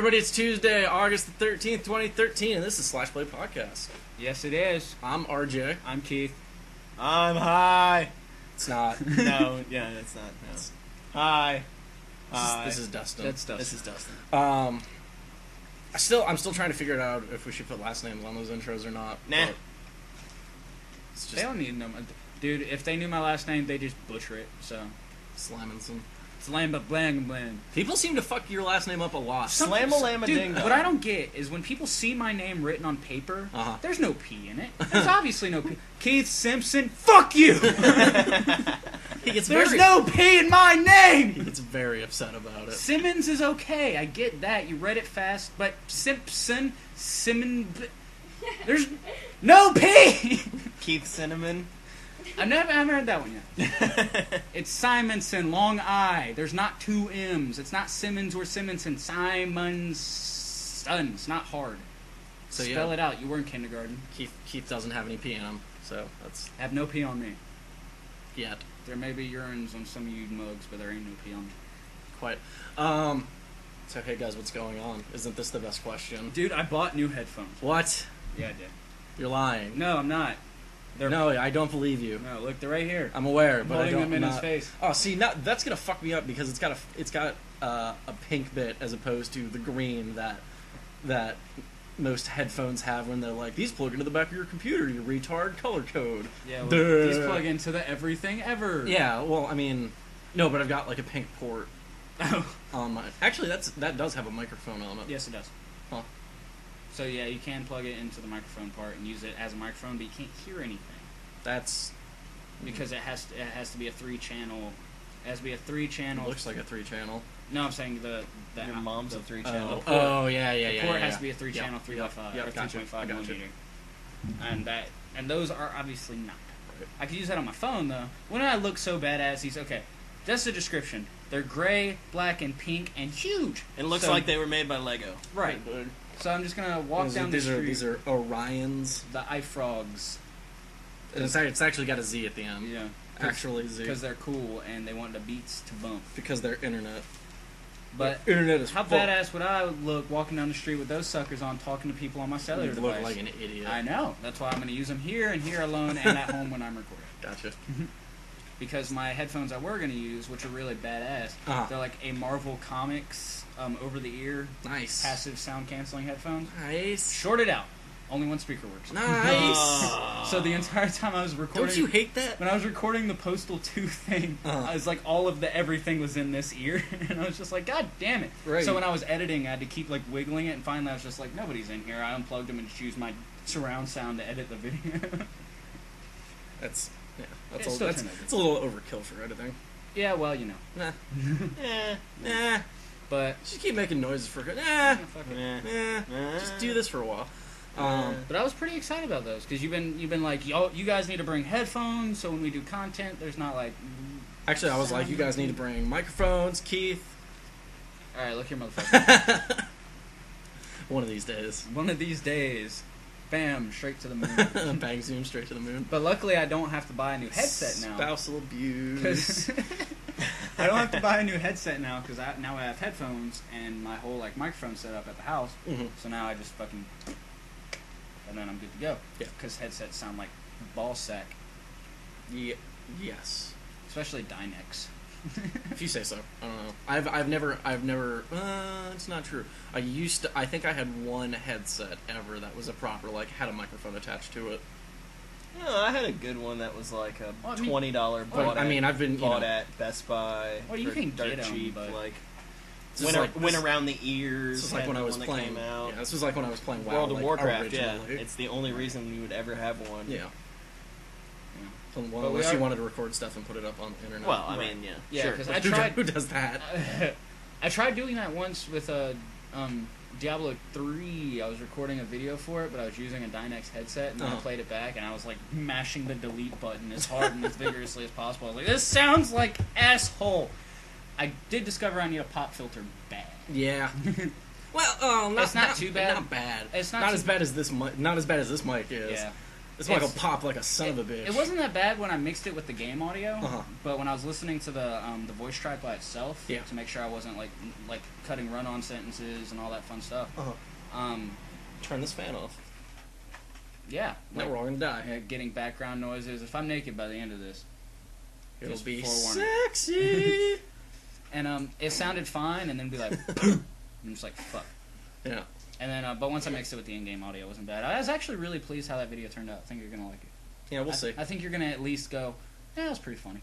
everybody, it's Tuesday, August the 13th, 2013, and this is Slashplayed Podcast. Yes, it is. I'm RJ. I'm Keith. I'm high. It's not. No, yeah, it's not. No. It's, hi. This is Dustin. That's Dustin. This is Dustin. I'm still trying to figure it out if we should put last names on those intros or not. Nah. It's just They don't need to know my... Dude, if they knew my last name, they just butcher it, so... Slaminson. Slamba blang blang. People seem to fuck your last name up a lot. Slam-a-lam-a-dingo. Dude, what I don't get is when people see my name written on paper, Uh-huh. there's no P in it. There's obviously no P. Keith Simpson, fuck you! He gets There's very, no P in my He name! gets very upset about it. Simmons is okay, I get that. You read it fast, but Simmons... There's no P! Keith Cinnamon. I haven't heard that one yet. It's Simonson, long I. There's not two M's. It's not Simmons or Simonson. Simonson. It's not hard. So Spell yeah, it out. You were in kindergarten. Keith doesn't have any P in him, so that's Have no P on me. yet. There may be urines on some of you mugs, but there ain't no P on me. Quite. So hey guys, what's going on? Isn't this the best question? Dude, I bought new headphones. What? Yeah, I did. You're lying. No, I'm not. No, I don't believe you. No, look, they're right here. I'm aware, I'm but I holding don't. them in not, his face. Oh, see, that's gonna fuck me up because it's got a pink bit as opposed to the green that most headphones have when they're like, these plug into the back of your computer, you retard, color code. Yeah, well, Duh. these plug into the everything ever. Yeah, well, I mean, no, but I've got like a pink port Oh. on mine. Actually, that does have a microphone on it. Yes, it does. Huh. So yeah, you can plug it into the microphone part and use it as a microphone, but you can't hear anything. That's Because it has to be a 3-channel. It has to be a 3-channel. looks like a 3-channel. No, I'm saying the Your mom's a 3 Oh, channel. oh yeah, yeah, the yeah. port yeah, has yeah. to be a 3-channel, 3x5 Yep, or gotcha. 3.5 I gotcha. millimeter. And those are obviously not. Right. I could use that on my phone though. When I look so badass, these okay. Just a description. They're gray, black, and pink, and huge. It looks So- like they were made by Lego. Right. So I'm just gonna walk down the street. These are Orions. The iFrogs. And it's actually got a Z at the end. Yeah. Actually Z. Because they're cool and they want the beats to bump. Because they're internet. But Internet is how full. badass would I look walking down the street with those suckers on, talking to people on my cellular You device? look like an idiot. I know. That's why I'm going to use them here and here alone and at home when I'm recording. Gotcha. Because my headphones I were going to use, which are really badass, Uh-huh. they're like a Marvel Comics over-the-ear Nice. passive sound-canceling headphones. Nice. Shorted out. Only one speaker works. Nice. So the entire time I was recording... Don't you hate that? When I was recording the Postal 2 thing, Uh-huh. I was like, all of the everything was in this ear, and I was just like, God damn it. Right. So when I was editing, I had to keep like wiggling it, and finally I was just like, nobody's in here. I unplugged them and just used my surround sound to edit the video. That's It's still that's turned out good. it's a little overkill for editing. Yeah, well, you know. Nah. Eh. Nah. But Just keep making noises for good. Nah. yeah, fuck it. Eh. Just do this for a while. But I was pretty excited about those, because you've been like, yo, you guys need to bring headphones, so when we do content, there's not like... Actually, I was like, you guys need to bring microphones, Keith. Alright, look here, motherfucker. One of these days. One of these days, bam, straight to the moon. Bang zoom straight to the moon. But luckily, I don't have to buy a new headset now. Spousal abuse. 'Cause I don't have to buy a new headset now, because now I have headphones and my whole like microphone set up at the house. Mhm. So now I just fucking... And then I'm good to go. Yeah. Because headsets sound like ball sack. Yes. Especially Dynex. If you say so. I don't know. I've never. It's not true. I think I had one headset ever that was a proper, like, had a microphone attached to it. No, I had a good one that was like a Well, I mean- $20 But, bought I mean, I've been, at Best Buy. Well, you for can dirt get 'em, cheap. but- Like This is went around the ears. This was like had when I the was one that playing. came out. Yeah, this was like when I was playing WoW, World of like, Warcraft. Yeah, originally. it's the only reason you would ever have one. Yeah. So, But well, we unless you are- wanted to record stuff and put it up on the internet. Well, I Right. mean, yeah, Yeah, sure. because But I who, tried... who does that? I tried doing that once with Diablo 3. I was recording a video for it, but I was using a Dynex headset, and then I Uh-huh. played it back, and I was like mashing the delete button as hard and as vigorously as possible. I was like, this sounds like asshole. I did discover I need a pop filter bad. Yeah. Well, It's not too bad. Not bad. It's not not too- as bad as this. Not as bad as this mic is. Yeah. This mic will pop like a son of a bitch. It wasn't that bad when I mixed it with the game audio, Uh-huh. but when I was listening to the voice track by itself, Yeah. to make sure I wasn't like cutting run-on sentences and all that fun stuff. Uh-huh. Turn this fan off. Yeah. Now we're all gonna die. Yeah, getting background noises. If I'm naked by the end of this, It'll just be forewarning. sexy. And it sounded fine, and then be like, I'm just like, fuck. Yeah. And then, but once I mixed it with the in-game audio, it wasn't bad. I was actually really pleased how that video turned out. I think you're gonna like it. Yeah, we'll see. I think you're gonna at least go, yeah, that's pretty funny.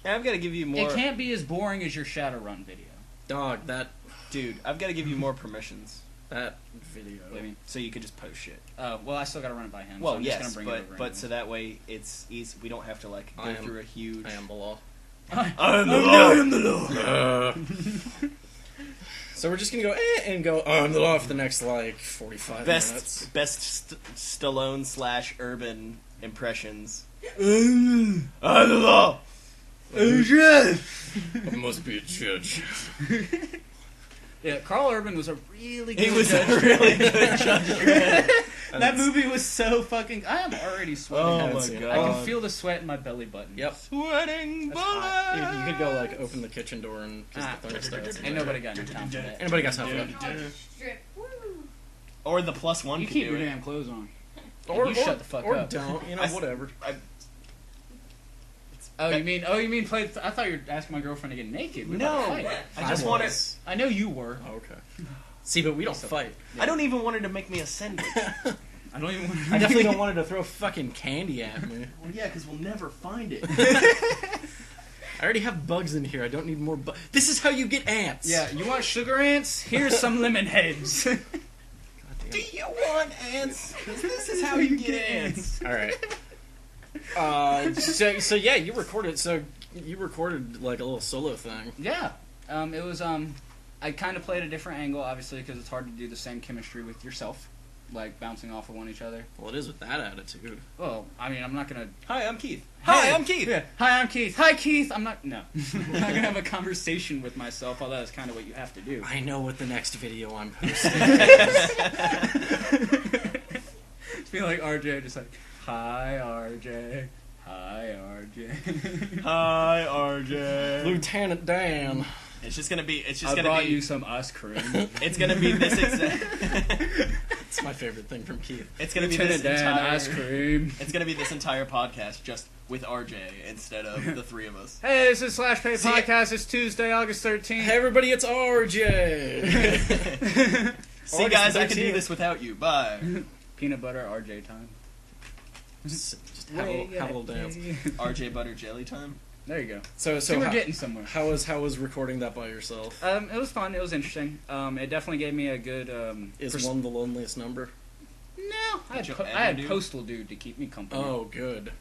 Yeah, I've got to give you more. It can't be as boring as your Shadowrun video. Dog, that Dude, I've got to give you more permissions video. What do you mean? so you could just post shit. Oh, well, I still gotta run it by him. Well, so I'm yes, just gonna bring it over but anyway. so that way it's easy. We don't have to like go through a huge. I am the law. I am the law. I am the law. So we're just gonna go and go. I'm the law for the next like 45 minutes. Best Stallone / Urban impressions. I'm the law. I must be a judge. Yeah, Carl Urban was a really good He was judge. a really good judge. That movie was so fucking... I am already sweating. Oh my my God. I can god. feel the sweat in my belly button. Yep. Sweating That's hot. You could go like open the kitchen door and just the thermostat. Ain't nobody got no time for that. Anybody got time for that? I'll just strip. Woo! Or the +1 You could keep do your it. damn clothes on. Or You shut the fuck or up. don't. You know, I- whatever. Oh, you mean play... I thought you were asking my girlfriend to get naked. We're No, about to fight. I just wanted. was. I know you were. Oh, okay. See, but we don't fight. I don't even want her to make me a sandwich. I don't even want to... I definitely don't want her to throw fucking candy at me. Well, yeah, because we'll never find it. I already have bugs in here. I don't need more bugs. This is how you get ants. Yeah, you want sugar ants? Here's some lemon heads. God Do damn. you want ants? 'Cause this is how you get ants. All right. So yeah, you recorded. So you recorded like a little solo thing. Yeah. It was, I kind of played a different angle, obviously, because it's hard to do the same chemistry with yourself. Like, bouncing off of one each other. Well, it is with that attitude. Well, I mean, I'm not gonna... Hi, I'm Keith. Hey. Hi, I'm Keith. Yeah. Hi, I'm Keith. Hi, Keith. I'm not... No. I'm not gonna have a conversation with myself, although that's kind of what you have to do. I know what the next video I'm posting. It's being like RJ, just like, hi, RJ. Hi, RJ. Hi, RJ. Lieutenant Dan. It's just gonna be. It's just I gonna brought be. you some ice cream. It's gonna be this exact. It's my favorite thing from Keith. It's gonna be this Lieutenant Dan, entire. ice cream. It's gonna be this entire podcast just with RJ instead of the three of us. Hey, this is Slashplayed See- Podcast. It's Tuesday, August 13th. Hey everybody, it's RJ. See, August guys, I can do 13th. this without you. Bye. Peanut butter RJ time. Just have a little dance. RJ butter jelly time. There you go. So So we're how, getting somewhere. how was recording that by yourself? It was fun. It was interesting. It definitely gave me a good. Is one the loneliest number? No, I Did you had, ever I had do? Postal Dude to keep me company. Oh, good.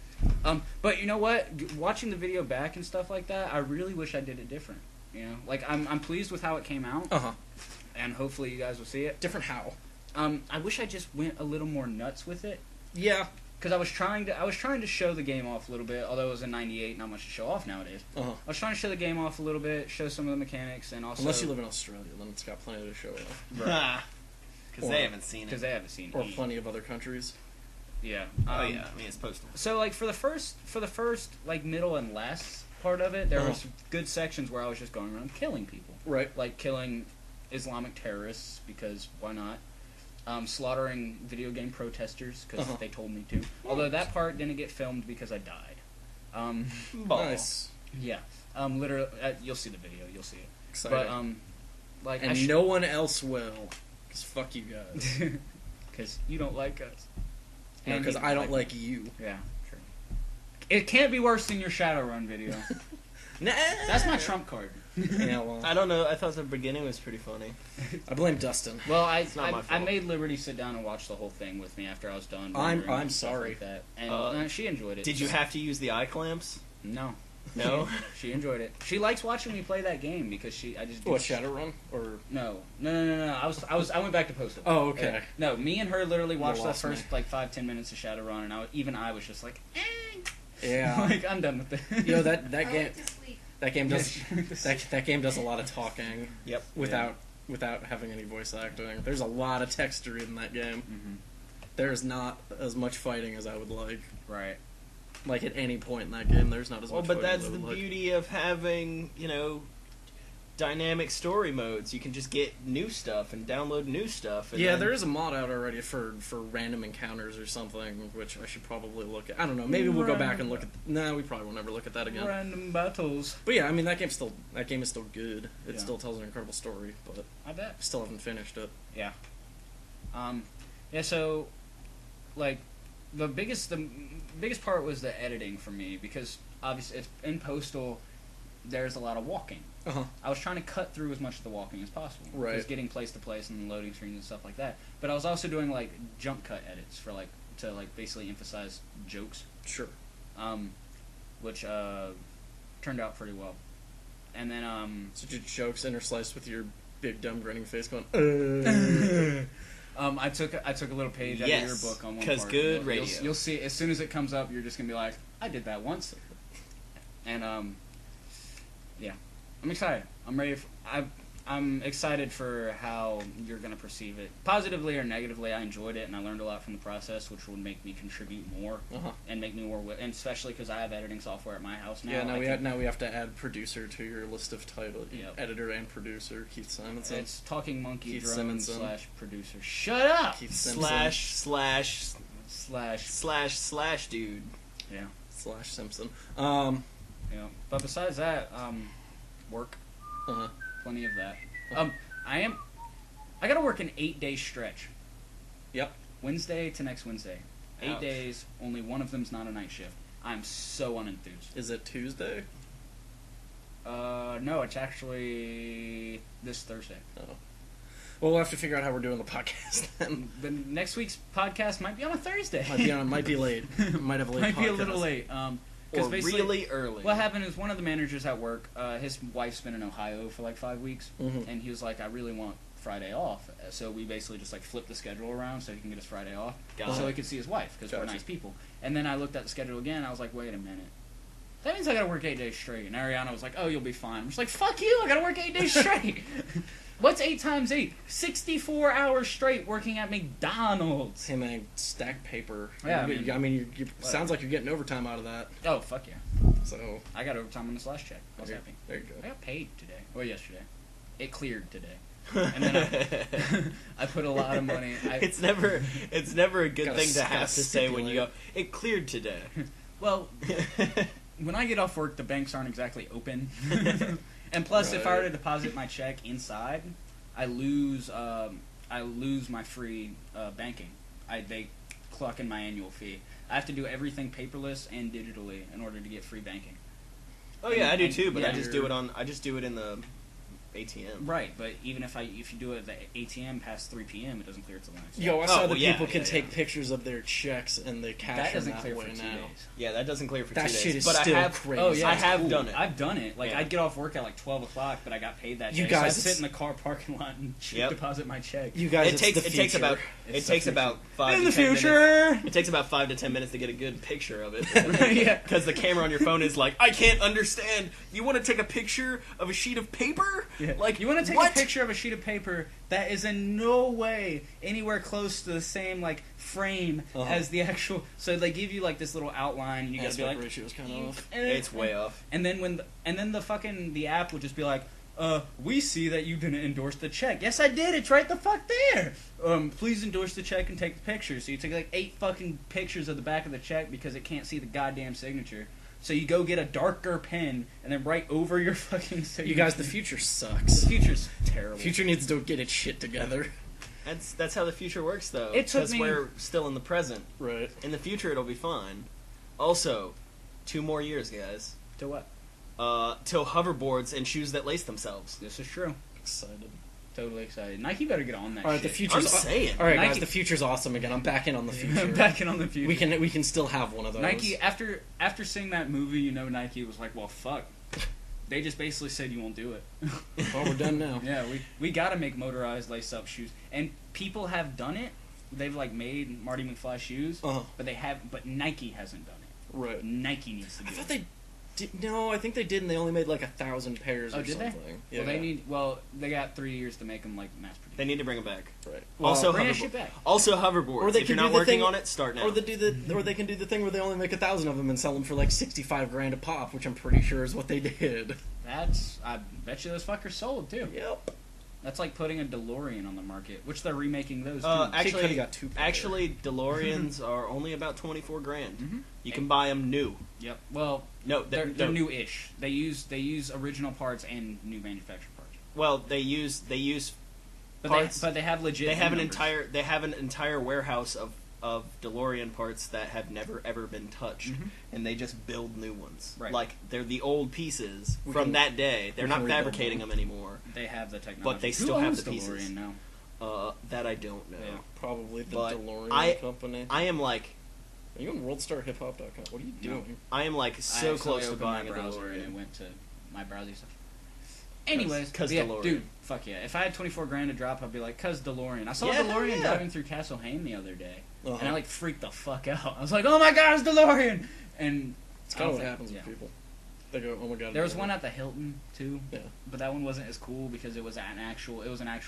But you know what? Watching the video back and stuff like that, I really wish I did it different. You know, like I'm pleased with how it came out, Uh huh. and hopefully you guys will see it. Different how? I wish I just went a little more nuts with it. Yeah. Because I was trying to show the game off a little bit, although it was a 98, not much to show off nowadays. Uh huh. I was trying to show the game off a little bit, show some of the mechanics, and also Unless you live in Australia, then it's got plenty to show off. Because they haven't seen because it. they haven't seen Or it. plenty of other countries. Yeah. Oh yeah, I mean it's postal. So like for the first like middle and last part of it, there Uh-huh. was good sections where I was just going around killing people, Right. like killing Islamic terrorists because why not? Slaughtering video game protesters because Uh-huh. they told me to. Although that part didn't get filmed because I died. Ball. Nice. Yeah. Literally, you'll see the video. You'll see it. Exciting. But like and no one else will. Because fuck you guys. because you don't like us. No, And because you I don't me. like you. Yeah, true. It can't be worse than your Shadowrun video. Nah. That's my trump card. Yeah, well, I don't know. I thought the beginning was pretty funny. I blame Dustin. Well, not my I fault. made Liberty sit down and watch the whole thing with me after I was done. I'm rendering and stuff sorry. Like that. And she enjoyed it. Did you have to use the eye clamps? No. No. She enjoyed it. She likes watching me play that game because I just do What, Shadowrun? Or No. I went back to Postal. Oh, okay. No, me and her literally watched the lost me. first like 5-10 minutes of Shadowrun, and I was just like, yeah. like I'm done with it. You know that I game like to sleep. that game does that game does a lot of talking Yep. without having any voice acting. There's a lot of text to read in that game. there's not as much fighting as I would like. Right. Like, at any point in that game, there's not as Well, much but fighting that's as I the would like. beauty of having, dynamic story modes. You can just get new stuff and download new stuff. And Yeah, then... there is a mod out already for random encounters or something, which I should probably look at. I don't know. Maybe we'll go back and look at. No, we probably will never look at that again. Random battles. But yeah, I mean that game is still good. It Yeah. still tells an incredible story, but I bet. I still haven't finished it. Yeah. Yeah. So, like, the biggest part was the editing for me, because obviously it's in Postal. There's a lot of walking. Uh-huh. I was trying to cut through as much of the walking as possible. Right. Because getting place to place and loading screens and stuff like that. But I was also doing, like, jump cut edits for, like, to, like, basically emphasize jokes. Sure. Which, turned out pretty well. And then, So your jokes intersliced with your big dumb grinning face going, I took a little page out of your book on one part. Because good You'll- radio. You'll see, as soon as it comes up, you're just going to be like, I did that once. And, yeah. I'm excited. I'm ready for... I'm excited for how you're going to perceive it. Positively or negatively, I enjoyed it, and I learned a lot from the process, which would make me contribute more, and make me more... And especially because I have editing software at my house now. Yeah, now we have to add producer to your list of titles. Yep. Editor and producer, Keith Simonson. It's Talking Monkey Keith Drone Simonson. / producer. Shut up! Keith Simpson. slash dude. Yeah. / Simpson. Yeah. But besides that, work. Uh-huh. Plenty of that. I gotta work an 8-day stretch. Yep. Wednesday to next Wednesday. 8 Ouch. days, only one of them's not a night shift. I'm so unenthused. Is it Tuesday? No, it's actually this Thursday. Oh. Well, we'll have to figure out how we're doing the podcast then. The next week's podcast might be on a Thursday. Might be late. Might have a late Might podcast. be a little late. Or basically, really early. what happened is one of the managers at work, his wife's been in Ohio for like 5 weeks, Mhm. and he was like, I really want Friday off. So we basically just like flipped the schedule around so he can get his Friday off, Gotcha. so he could see his wife, because we're Gotcha. nice people. And then I looked at the schedule again, I was like, wait a minute. That means I gotta work 8 days straight. And Ariana was like, oh, you'll be fine. I'm just like, fuck you, I gotta work 8 days straight. What's 8 times 8? 64 hours straight working at McDonald's. Hey man, stack paper. Yeah, I mean, you sounds like you're getting overtime out of that. Oh, fuck yeah. So I got overtime on this last check. I was happy. there you go. I got paid today. Or yesterday. It cleared today. And then I put a lot of money. It's never a good Gotta thing to have to say when you go, stipulate. it cleared today. Well, when I get off work, the banks aren't exactly open. And plus, if I were to Right. deposit my check inside, I lose my free banking. They clock in my annual fee. I have to do everything paperless and digitally in order to get free banking. Oh yeah, I do And- too, but yeah, I just do it in the ATM. Right, but even if you do it at the ATM past 3 p.m., it doesn't clear till the next day. Yo, I saw well, that yeah, people can yeah, take yeah. pictures of their checks and they cash That them doesn't that clear way for 2 now. days. Yeah, that doesn't clear for That 2 days. shit is but still I have, crazy. Oh yeah, I it's have cool. done it. I've done it. Like Yeah. I'd get off work at like 12 o'clock, but I got paid that day. You so I'd guys, sit in the car parking lot and Yep. deposit my check. You guys, It it's takes the it takes future. about It's it the takes future. about 5 in to the 10 minutes. future. It takes about 5 to 10 minutes to get a good picture of it. Yeah. Because the camera on your phone is like, I can't understand. You want to take a picture of a sheet of paper? Yeah. Like, you want to take what? a picture of a sheet of paper that is in no way anywhere close to the same like frame as the actual. So they give you like this little outline, and you gotta be Aspect like, ratio is kind of off. It's way off. And then the app would just be like, we see that you didn't endorse the check. Yes, I did. It's right the fuck there. Please endorse the check and take the picture. So you take like 8 fucking pictures of the back of the check because it can't see the goddamn signature. So you go get a darker pen and then write over your fucking signature. You guys, the future sucks. The future's terrible. Future needs to get its shit together. That's how the future works, though. It took Because me- we're still in the present. Right. In the future, it'll be fine. Also, 2 more years, guys. To what? Till hoverboards and shoes that lace themselves. This is true. Excited. Totally excited. Nike better get on that All right, shit. the future's. I'm saying. All right, Nike- guys, the future's awesome again. I'm back in on the future. I'm backing on the future. We can still have one of those. Nike, after seeing that movie, Nike was like, well, fuck. They just basically said you won't do it. Well, we're done now. Yeah, we got to make motorized lace-up shoes. And people have done it. They've, like, made Marty McFly shoes. Uh-huh. But Nike hasn't done it. Right. Nike needs to do I thought it. they. No, I think they did, and they only made like 1,000 pairs or did they? something. Yeah. They got 3 years to make them like mass produced. They need to bring them back. Right. Also, bring that shit back. Also, hoverboards. Or they if can you're not do the working thing- on it, start now. Or they can do the thing where they only make 1,000 of them and sell them for like $65,000 a pop, which I'm pretty sure is what they did. I bet you those fuckers sold too. Yep. That's like putting a DeLorean on the market, which they're remaking those too. Could've got 2 pair. Actually, DeLoreans are only about $24,000. Mhm. You can buy them new. Yep. Well, No, they're new-ish. They use original parts and new manufactured parts. Well, they use But parts. they have legit. They have an numbers. entire warehouse of DeLorean parts that have never ever been touched, Mhm. and they just build new ones. Right. Like they're the old pieces We from can- that day. They're we not can rebuild fabricating them. them anymore. They have the technology. But they Who still have owns the pieces. DeLorean now? That I don't know. Yeah. Probably the But DeLorean company. I am like Are you on WorldStarHipHop.com? What are you No. doing? I am like I so accidentally close to opened buying a my browser and it DeLorean. went to my browsing stuff. Anyways, 'Cause yeah, DeLorean. dude, fuck yeah. If I had $24,000 to drop, I'd be like, "Cause DeLorean." I saw Yeah, a DeLorean yeah. driving through Castle Hayne the other day, Uh-huh. and I like freaked the fuck out. I was like, "Oh my god, it's DeLorean!" And It's kind of what happens with people. They go, "Oh my god." There was DeLorean." one at the Hilton too, Yeah. but that one wasn't as cool because it was an actual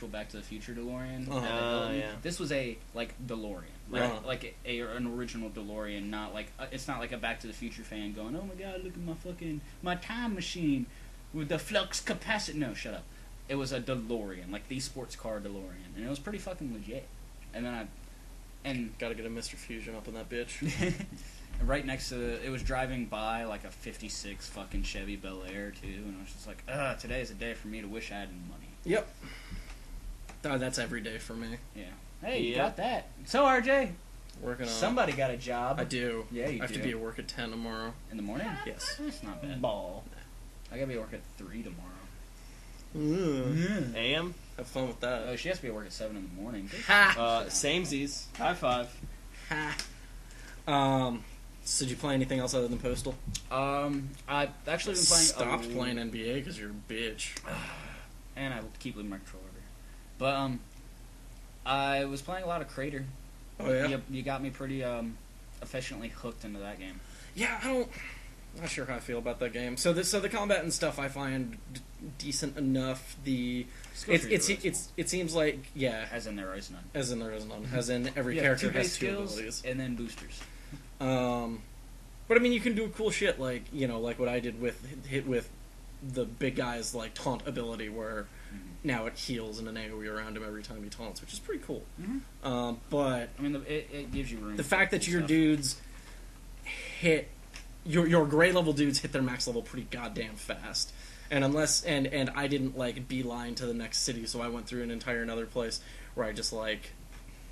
Back to the Future DeLorean. Uh-huh. at the Hilton. Yeah. This was a like DeLorean, Right. right? Like an original DeLorean, not like it's not like a Back to the Future fan going, "Oh my god, look at my time machine with the flux capacitor." No, shut up. It was a DeLorean, like the sports car DeLorean, and it was pretty fucking legit. And then Gotta get a Mr. Fusion up in that bitch. right next to it was driving by like a '56 fucking Chevy Bel Air too, and I was just like, today is a day for me to wish I had money. Yep. That's every day for me. Yeah. Hey, you Yeah. got that. So RJ, Working on. somebody got a job. I do. Yeah, you I have to do. be at work at 10 tomorrow. In the morning? Yes. That's not bad. Ball. I gotta be at work at 3 tomorrow. AM. Have fun with that. Oh, she has to be at work at 7 in the morning. Ha! Samesies. High five. Ha! So did you play anything else other than Postal? I've actually been playing. Stopped playing NBA because you're a bitch. And I keep leaving my controller over here. But I was playing a lot of Crater. Oh yeah. You got me pretty efficiently hooked into that game. Yeah, not sure how I feel about that game. So the combat and stuff I find decent enough. Just go through the rest. It seems like As in there is none. as in there is none. As in every You have character two has base 2 skills abilities. and then boosters. But I mean, you can do cool shit like like what I did with the big guy's like taunt ability, where now it heals in an AoE around him every time he taunts, which is pretty cool. Mm-hmm. But I mean, it gives you room. the for fact that cool your stuff. dudes hit your gray level dudes hit their max level pretty goddamn fast, and and I didn't like beeline to the next city, so I went through an entire another place where I just like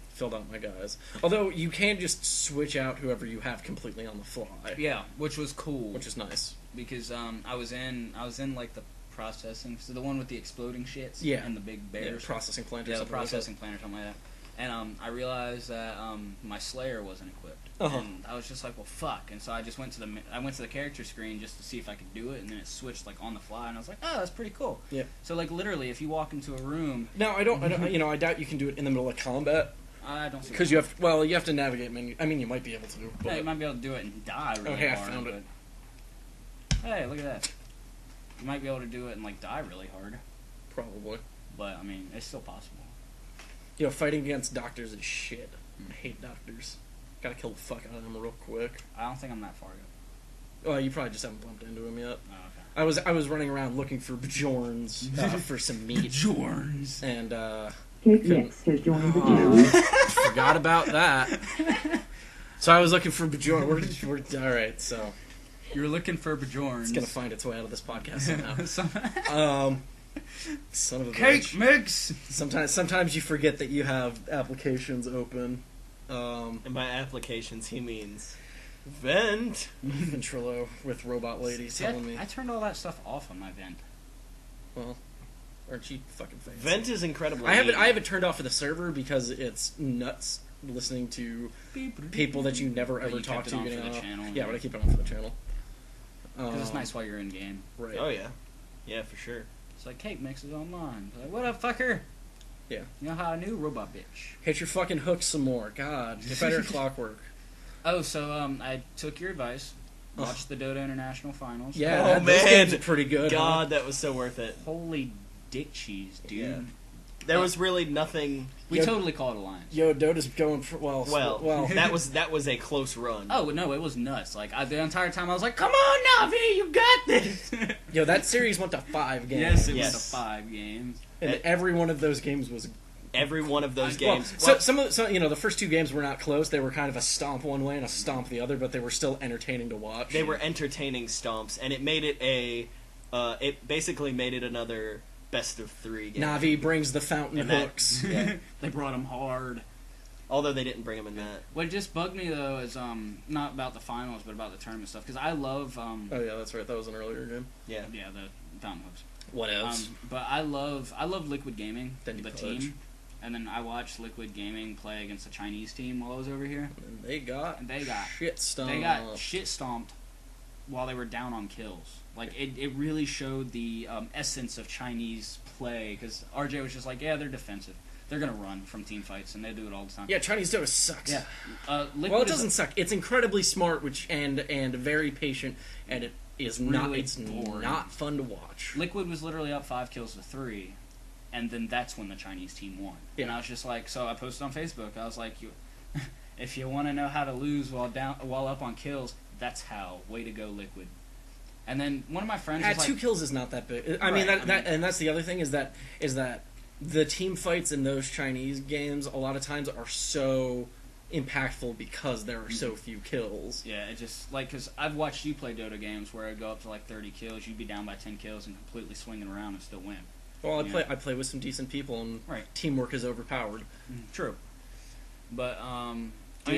filled out my guys. Although you can just switch out whoever you have completely on the fly. Yeah, which was cool. Which is nice. Because I was in like the processing, so the one with the exploding shits. Yeah. And the big Yeah, bears. processing plant or Yeah, the something like that. processing plant or something like that. And I realized that my Slayer wasn't equipped, Uh-huh. and I was just like, well, fuck. And so I just went to the character screen just to see if I could do it, and then it switched like on the fly, and I was like, oh, that's pretty cool. Yeah. So like literally, if you walk into a room, Now I don't I doubt you can do it in the middle of combat I don't see because you have to navigate menu. I mean, you might be able to. But Yeah, you might be able to do it and die really hey, I hard. found it. but- Hey, look at that. You might be able to do it and like die really hard, probably. but I mean, it's still possible. Fighting against doctors is shit. I hate doctors. Gotta kill the fuck out of them real quick. I don't think I'm that far yet. Well, you probably just haven't bumped into him yet. Oh, okay. I was running around looking for Bjorns for some meat. Jorns. And Cake Mix has joined the queue. forgot about that. So I was looking for Bjorn. We're all right. So You were looking for Bjorns. it's gonna find its way out of this podcast somehow. Some- Son of a Cake bitch. mix. Sometimes you forget that you have applications open. And by applications, he means vent. Ventrilo with robot lady See, telling me, I turned all that stuff off on my vent. well, aren't you fucking fancy? Vent is incredible. I have it turned off for the server because it's nuts listening to people that you never But ever you talk kept it to on getting for the off. channel, Yeah, yeah. but I keep it on for the channel. Because it's nice while you're in game. Right. Oh yeah, yeah for sure. It's like Cake Mix is online. It's like, what up, fucker? Yeah. You know how I knew robot bitch. Hit your fucking hooks some more. God, get better at clockwork. Oh, so I took your advice, Watched the Dota International Finals. Yeah, Oh, those man. games are pretty good. God, that was so worth it. Holy dick cheese, dude. Yeah. There was really nothing. We Yo- totally call it Alliance. Yo, Dota's going for well. That was a close run. Oh no, it was nuts. Like the entire time I was like, "Come on, Navi, you got this." Yo, that series went to 5 games. Yes, it Yes. was a 5 games. And every one of those games was Every one of those well. games. So the first 2 games were not close. They were kind of a stomp one way and a stomp the other, but they were still entertaining to watch. They were entertaining stomps, and it made it it basically made it another best of 3 game. Navi brings the fountain And that- hooks. Yeah. They brought him hard. Although they didn't bring him in that. What just bugged me though is not about the finals, but about the tournament stuff. Because I love Oh yeah, that's right. That was an earlier game. Yeah. the fountain hooks. What else? But I love Liquid Gaming, Then you the pudge. team, and then I watched Liquid Gaming play against the Chinese team while I was over here. And they got shit stomped. They got shit stomped while they were down on kills. Like it really showed the essence of Chinese play because RJ was just like, yeah, they're defensive. They're gonna run from team fights, and they do it all the time. Yeah, Chinese Dota sucks. Yeah. Liquid Well, it is- doesn't suck. It's incredibly smart, and very patient, and it is not. Really It's boring. not fun to watch. Liquid was literally up 5 kills to 3, and then that's when the Chinese team won. Yeah. And I was just like, so I posted on Facebook. I was like, if you want to know how to lose while up on kills, that's how. Way to go, Liquid. And then one of my friends was 2 like, kills is not that big. I mean, Right, and that's the other thing is that the team fights in those Chinese games a lot of times are so impactful because there are so few kills. yeah, it just like because I've watched you play Dota games where I'd go up to like 30 kills, you'd be down by 10 kills and completely swinging around and still win. Well, Yeah. I play with some decent people, and Right. teamwork is overpowered. True. But I mean,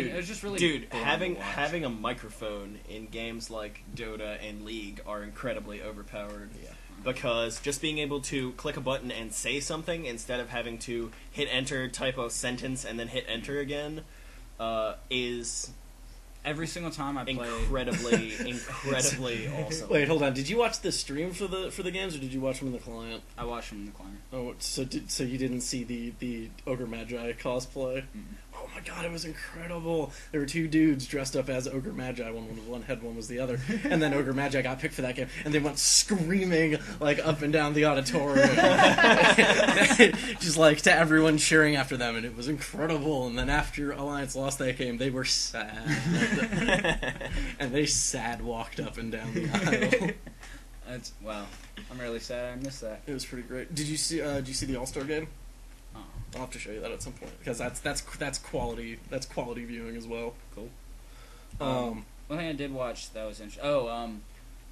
it was just really Dude, boring having to watch. having a microphone in games like Dota and League are incredibly overpowered. Yeah. Because just being able to click a button and say something instead of having to hit enter, type a sentence, and then hit enter again is every single time I play. incredibly awesome. Wait, hold on. Did you watch the stream for the games, or did you watch them in the client? I watch from the client. Oh, so you didn't see the Ogre Magi cosplay? Oh my god, it was incredible! There were 2 dudes dressed up as Ogre Magi. One was one head, one was the other. And then Ogre Magi got picked for that game, and they went screaming like up and down the auditorium, just like to everyone cheering after them, and it was incredible. And then after Alliance lost that game, they were sad, and they sad walked up and down the aisle. That's wow. I'm really sad I missed that. It was pretty great. Did you see the All-Star game? Oh, I'll have to show you that at some point because that's quality viewing as well. cool. Um, One thing I did watch that was interesting. Oh,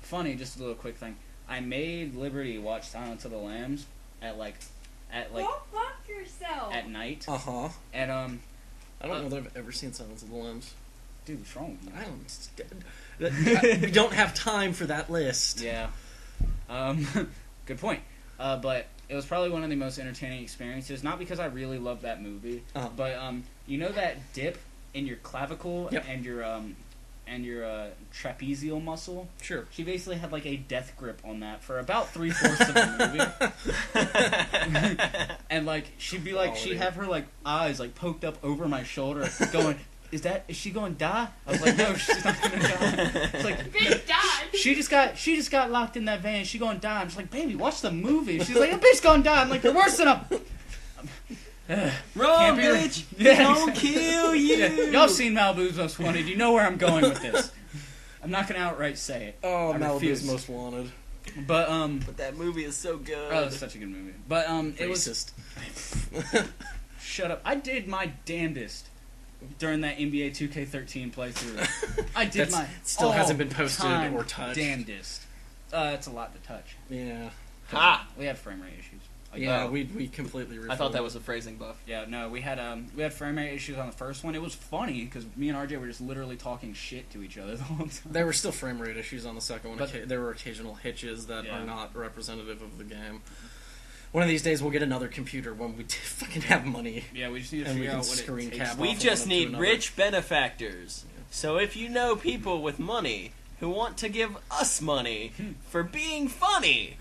funny, just a little quick thing. I made Liberty watch Silence of the Lambs at like Go fuck yourself. at night, uh-huh. and I don't know that I've ever seen Silence of the Lambs. dude, what's wrong with you? I don't. We don't have time for that list. Yeah. Good point. But it was probably one of the most entertaining experiences. Not because I really love that movie, Uh-huh. but you know that dip in your clavicle Yep. and your trapezial muscle. Sure. She basically had like a death grip on that for about 3/4 of the movie. And like she'd be like, she'd have her like eyes like poked up over my shoulder, going, "Is she going to die?" I was like, "No, she's not going to die." It's like, Bitch died. she just got locked in that van. She gonna die. I'm just like, baby, watch the movie. She's like, a bitch gonna die. I'm like, you're worse than a. Run, Can't be bitch! Yeah. Don't kill you! Yeah. Y'all seen Malibu's Most Wanted? You know where I'm going with this. I'm not gonna outright say it. Oh, I Malibu's refuse. Most Wanted. But But that movie is so good. oh, it's such a good movie. But it was. Racist. Shut up. I did my damnedest during that NBA 2K13 playthrough. I did my still hasn't been posted all-time or touched. damnedest. It's a lot to touch. Yeah. Ha! We had frame rate issues. Yeah, Oh. we completely. I thought that was a phrasing buff. Yeah, no, we had frame rate issues on the first one. It was funny because me and RJ were just literally talking shit to each other the whole time. There were still frame rate issues on the second one. But- There were occasional hitches that Yeah. are not representative of the game. One of these days, we'll get another computer when we fucking have money. Yeah, we just need to And we figure can out what screen it takes. cap We off just one up to need another. rich benefactors. So if you know people with money who want to give us money for being funny,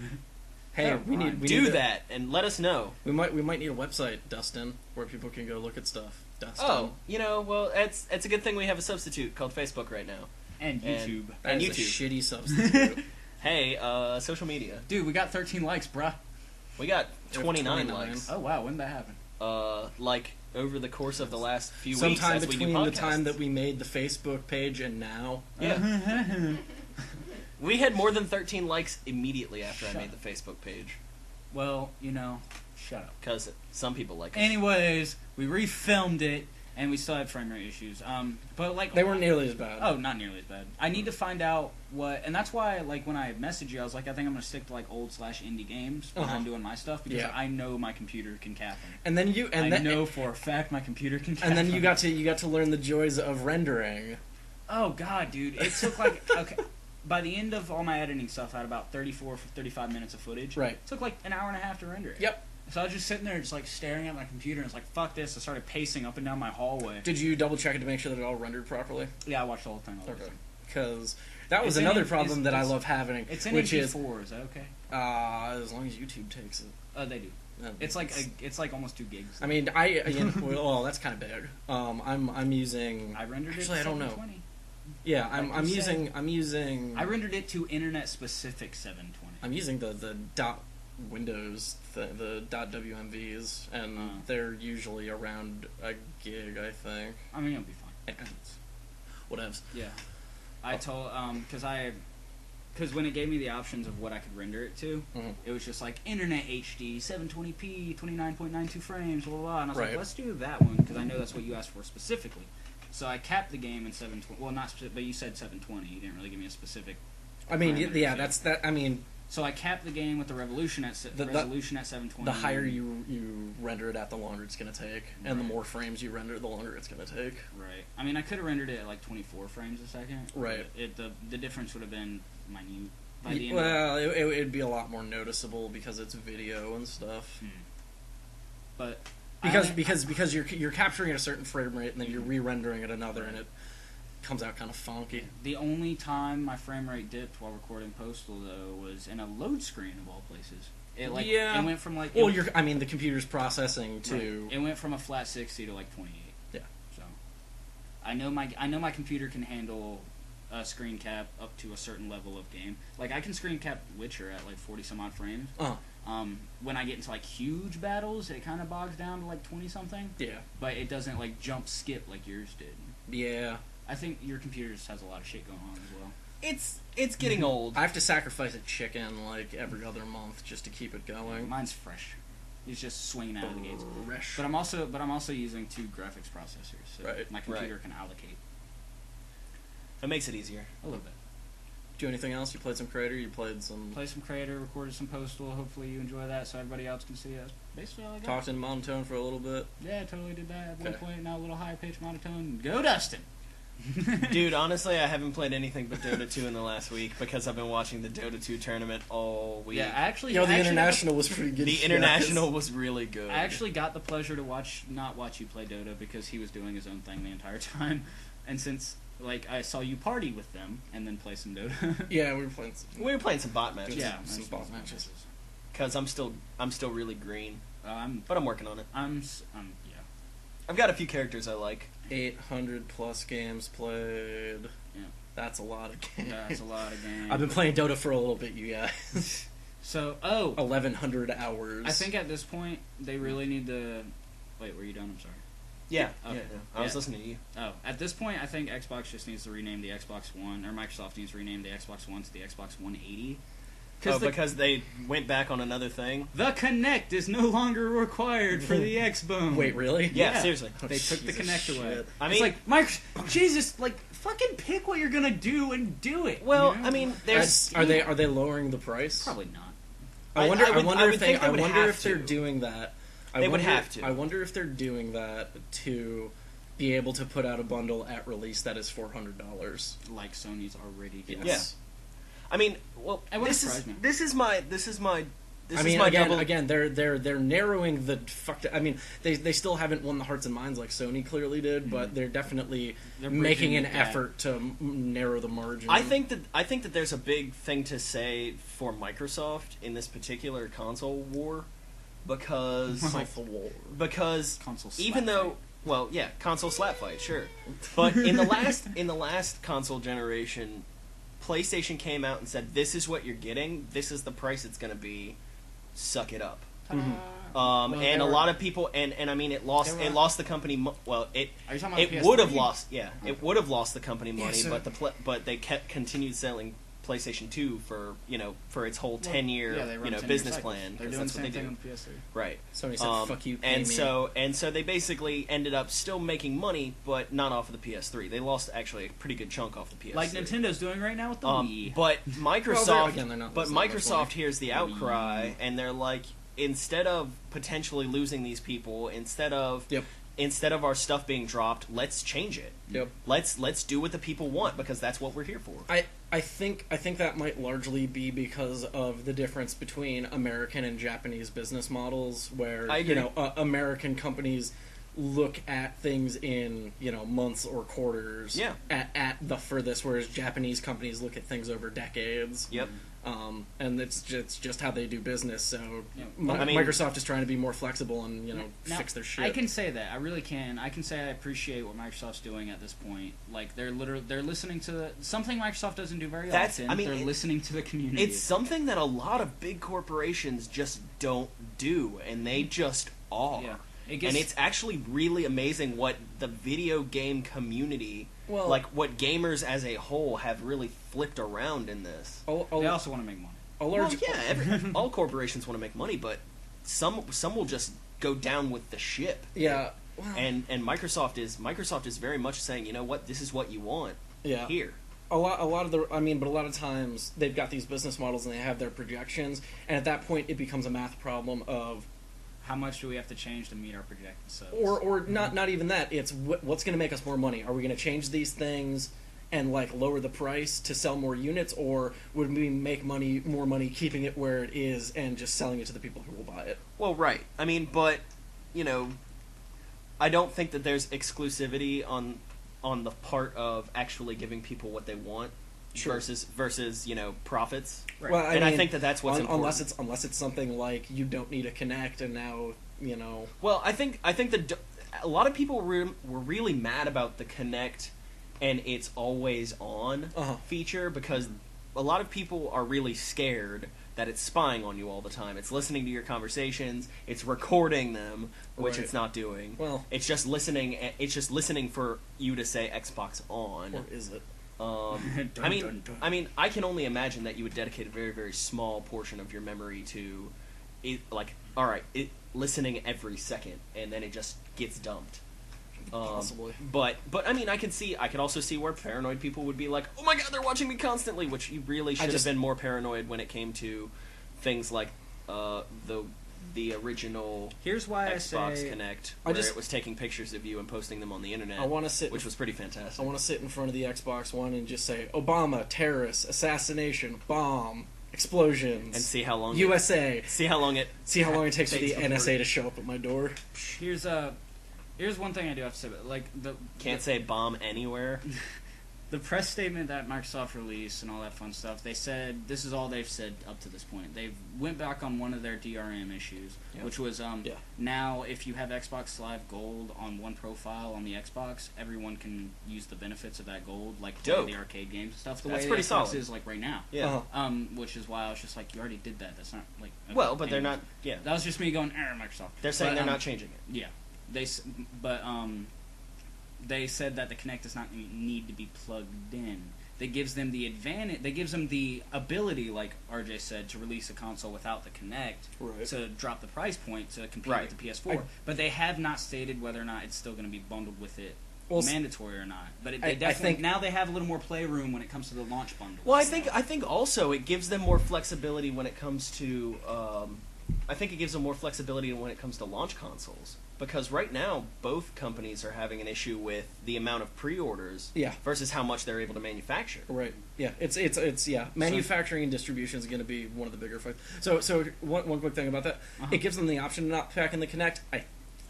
Hey, we need do to- that and let us know. We might need a website, Dustin, where people can go look at stuff. Dustin. Oh, well, it's a good thing we have a substitute called Facebook right now. And YouTube. That And is a YouTube. shitty substitute. Hey, social media. Dude, we got 13 likes, bruh. We got We have 29 29. likes. Oh, wow. When did that happen? Like over the course of the last few weeks Sometime as we do between the podcasts. time that we made the Facebook page and now. Yeah. We had more than 13 likes immediately after Shut I made the Facebook page. Well, shut up. Because some people like it. Anyways, we refilmed it, and we still had frame rate issues. But like They weren't nearly as bad. Oh, not nearly as bad. I need to find out what, and that's why, like, when I messaged you, I was like, I think I'm gonna stick to like old/indie games when I'm doing my stuff because Yeah. I know my computer can cap them. And then you I know for a fact my computer can cap and then them. you got to learn the joys of rendering. Oh god, dude, it took like okay. By the end of all my editing stuff, I had about 35 minutes of footage. Right. It took like an hour and a half to render it. Yep. So I was just sitting there, just like staring at my computer, and it's like, fuck this. I started pacing up and down my hallway. Did you double check it to make sure that it all rendered properly? Yeah, I watched the whole thing. Okay. Because that was It's in another M- problem that I it's- love having, It's in which is MP4. Is that okay? as long as YouTube takes it. Oh, they do. then It's like almost 2 gigs. I mean, well, that's kind of big. I'm using. I rendered Actually, it I to don't know. 720. Yeah, like I'm you using. said. I'm using. I rendered it to internet specific 720. I'm using the dot Windows, the dot WMVs, and they're usually around a gig, I think. I mean, it'll be fine. Whatevs. Yeah. I told because when it gave me the options of what I could render it to, Mhm. it was just like internet HD, 720p, 29.92 frames, blah blah blah. And I was Right. like, let's do that one because I know that's what you asked for specifically. So I capped the game in 720. Well, not specific, but you said 720. You didn't really give me a specific. I mean, parameter, yeah, so- that's that. I mean, So I capped the game with the resolution at resolution at 720. the higher you render it at, the longer it's gonna take, and the Right. more frames you render, the longer it's gonna take. Right. I mean, I could have rendered it at like 24 frames a second. Right. But the difference would have been minute. By the end of Well, it'd be a lot more noticeable because it's video and stuff. But Because you're capturing at a certain frame rate and then you're re-rendering at another, and it comes out kind of funky. the only time my frame rate dipped while recording Postal though was in a load screen of all places. It Yeah. it went from like Well, the computer's processing too. Right. It went from a flat 60 to like 28. Yeah. So I know my computer can handle a screen cap up to a certain level of game. Like I can screen cap Witcher at like 40 some odd frames. When I get into like huge battles, it kind of bogs down to like 20 something. Yeah. But it doesn't like jump skip like yours did. Yeah. I think your computer just has a lot of shit going on as well. It's getting old. I have to sacrifice a chicken like every other month just to keep it going. Mine's fresh. It's just swinging out of the gates. Fresh. But I'm also using 2 graphics processors, so Right. my computer can allocate It makes it easier. a little bit. Do anything else? You played some Creator? You played some... Play some Creator, recorded some Postal. Hopefully you enjoy that, so everybody else can see it. Basically all I got. Talked in monotone for a little bit. Yeah, I totally did that at one Okay. point. Now a little higher pitch monotone. Go Dustin! Dude, honestly, I haven't played anything but Dota 2 in the last week because I've been watching the Dota 2 tournament all week. Yeah, actually, The actually International was pretty good. The International was really good. I actually got the pleasure to not watch you play Dota because he was doing his own thing the entire time, and since like I saw you party with them and then play some Dota. Yeah, we were playing some bot matches. Yeah, some bot matches. Because I'm still really green, but I'm working on it. Yeah. I've got a few characters I like. 800 plus games played. Yeah. That's a lot of games. That's a lot of games. I've been playing Dota for a little bit, you guys. So, 1,100 hours. I think at this point they really need to. Wait, were you done? I'm sorry. Yeah, Okay. I was listening to you. Oh, at this point, I think Xbox just needs to rename the Xbox One, or Microsoft needs to rename the Xbox One to the Xbox 180. Because they went back on another thing. The Kinect is no longer required for the Xbone. Wait, really? Yeah, seriously. They took the Jesus Kinect away. shit. I It's mean, like, Jesus, like, fucking pick what you're gonna do and do it. well, you know? I mean, there's Are they lowering the price? Probably not. I wonder. I I would wonder if think they would have if they're to. doing that. They would have to. I wonder if they're doing that to be able to put out a bundle at release that is $400. Like Sony's already doing. Yes. I mean, well, It wouldn't surprise me. this is my I mean, double. again, they're narrowing the fuck. I mean, they still haven't won the hearts and minds like Sony clearly did, but they're definitely They're making bridging an the gap. effort to narrow the margin. I think that there's a big thing to say for Microsoft in this particular console war, because Console war. because Console even though Well, yeah, console slap fight, sure. But in the last console generation, PlayStation came out and said, "This is what you're getting. This is the price it's going to be. Suck it up." And a lot of people, and I mean, it lost the company. Well, it Are you talking about it PS3? would have lost, it would have lost the company money, so- but they continued selling PlayStation 2 for its whole 10-year they run 10-year business cycles. plan. They're 'cause doing the that's same what they thing do. with PS3. Right. Somebody said, "Fuck you, pay and me." so they basically ended up still making money, but not off of the PS3. They lost actually a pretty good chunk off the PS3. Like Nintendo's doing right now with the Wii. But Microsoft, again, they're not but losing that much Microsoft money. hears the outcry, and they're like, instead of potentially losing these people, instead of our stuff being dropped, let's change it. Yep. Let's do what the people want, because that's what we're here for. I think that might largely be because of the difference between American and Japanese business models, where I agree. American companies look at things in months or quarters. Yeah. At the furthest, whereas Japanese companies look at things over decades. Yep. And it's just how they do business. So Yeah. I mean- Microsoft is trying to be more flexible and Now, fix their shit. I can say that. I really can. I can say I appreciate what Microsoft's doing at this point. Like they're listening to something Microsoft doesn't do very often. They're listening to the community. It's something that a lot of big corporations just don't do, and they just are. Yeah. And it's actually really amazing what the video game community, what gamers as a whole have really flipped around in this. they also want to make money. All corporations want to make money, but some will just go down with the ship. Yeah. And Microsoft is very much saying, you know what, this is what you want. Yeah. Here. A lot of times they've got these business models and they have their projections, and at that point it becomes a math problem of How much do we have to change to meet our projected sales? or not even that. It's what's going to make us more money. Are we going to change these things and lower the price to sell more units, or would we make more money keeping it where it is and just selling it to the people who will buy it? Well, right. I mean, but I don't think that there's exclusivity on the part of actually giving people what they want. Sure. versus profits. Right. Well, I think that's what's important. Unless it's something like you don't need a Kinect and now Well, I think a lot of people were really mad about the Kinect and its always on feature, because a lot of people are really scared that it's spying on you all the time. It's listening to your conversations. It's recording them, which Right. it's not doing. Well, it's just listening. It's just listening for you to say Xbox on. or is it? I mean, I can only imagine that you would dedicate a very, very small portion of your memory to, listening every second, and then it just gets dumped. Possibly. But I mean, I could also see where paranoid people would be like, "Oh my god, they're watching me constantly," which you really should have been more paranoid when it came to things like the original Here's why Xbox I say Connect, where it was taking pictures of you and posting them on the internet. which was pretty fantastic. I want to sit in front of the Xbox One and just say Obama, terrorist, assassination, bomb, explosions, and see how long USA. See how long it takes for the before- NSA to show up at my door. Here's one thing I do have to say, but can't say bomb anywhere. The press statement that Microsoft released and all that fun stuff, they said this is all they've said up to this point. They've went back on one of their DRM issues, which was now if you have Xbox Live Gold on one profile on the Xbox, everyone can use the benefits of that gold, like play the arcade games and stuff. The That's way pretty the Xbox solid. is like right now. Yeah. Which is why I was just like, you already did that. That's not like okay, Well, but they're anyways. not. Yeah. That was just me going, Microsoft. They're saying But, they're not changing it. Yeah, they said that the Kinect does not need to be plugged in. That gives them the advantage. That gives them the ability, like RJ said, to release a console without the Kinect to drop the price point to compete with the PS4. But they have not stated whether or not it's still going to be bundled with it. Mandatory or not, but they definitely now they have a little more playroom when it comes to the launch bundle. Well, I think also it gives them more flexibility when it comes to. I think it gives them more flexibility when it comes to launch consoles, because right now both companies are having an issue with the amount of pre-orders versus how much they're able to manufacture. Right. Yeah. It's manufacturing and distribution is going to be one of the bigger fights. So one quick thing about that, it gives them the option to not pack in the Kinect. I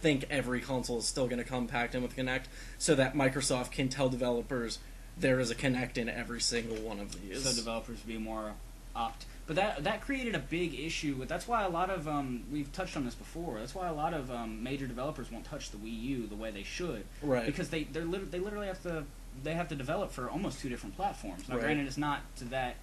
think every console is still going to come packed in with Kinect, so that Microsoft can tell developers there is a Kinect in every single one of these. So developers be more But that created a big issue. That's why a lot of we've touched on this before. That's why a lot of major developers won't touch the Wii U the way they should, Right. Because they literally have to develop for almost 2 different platforms. Now, Right. granted, it's not to that.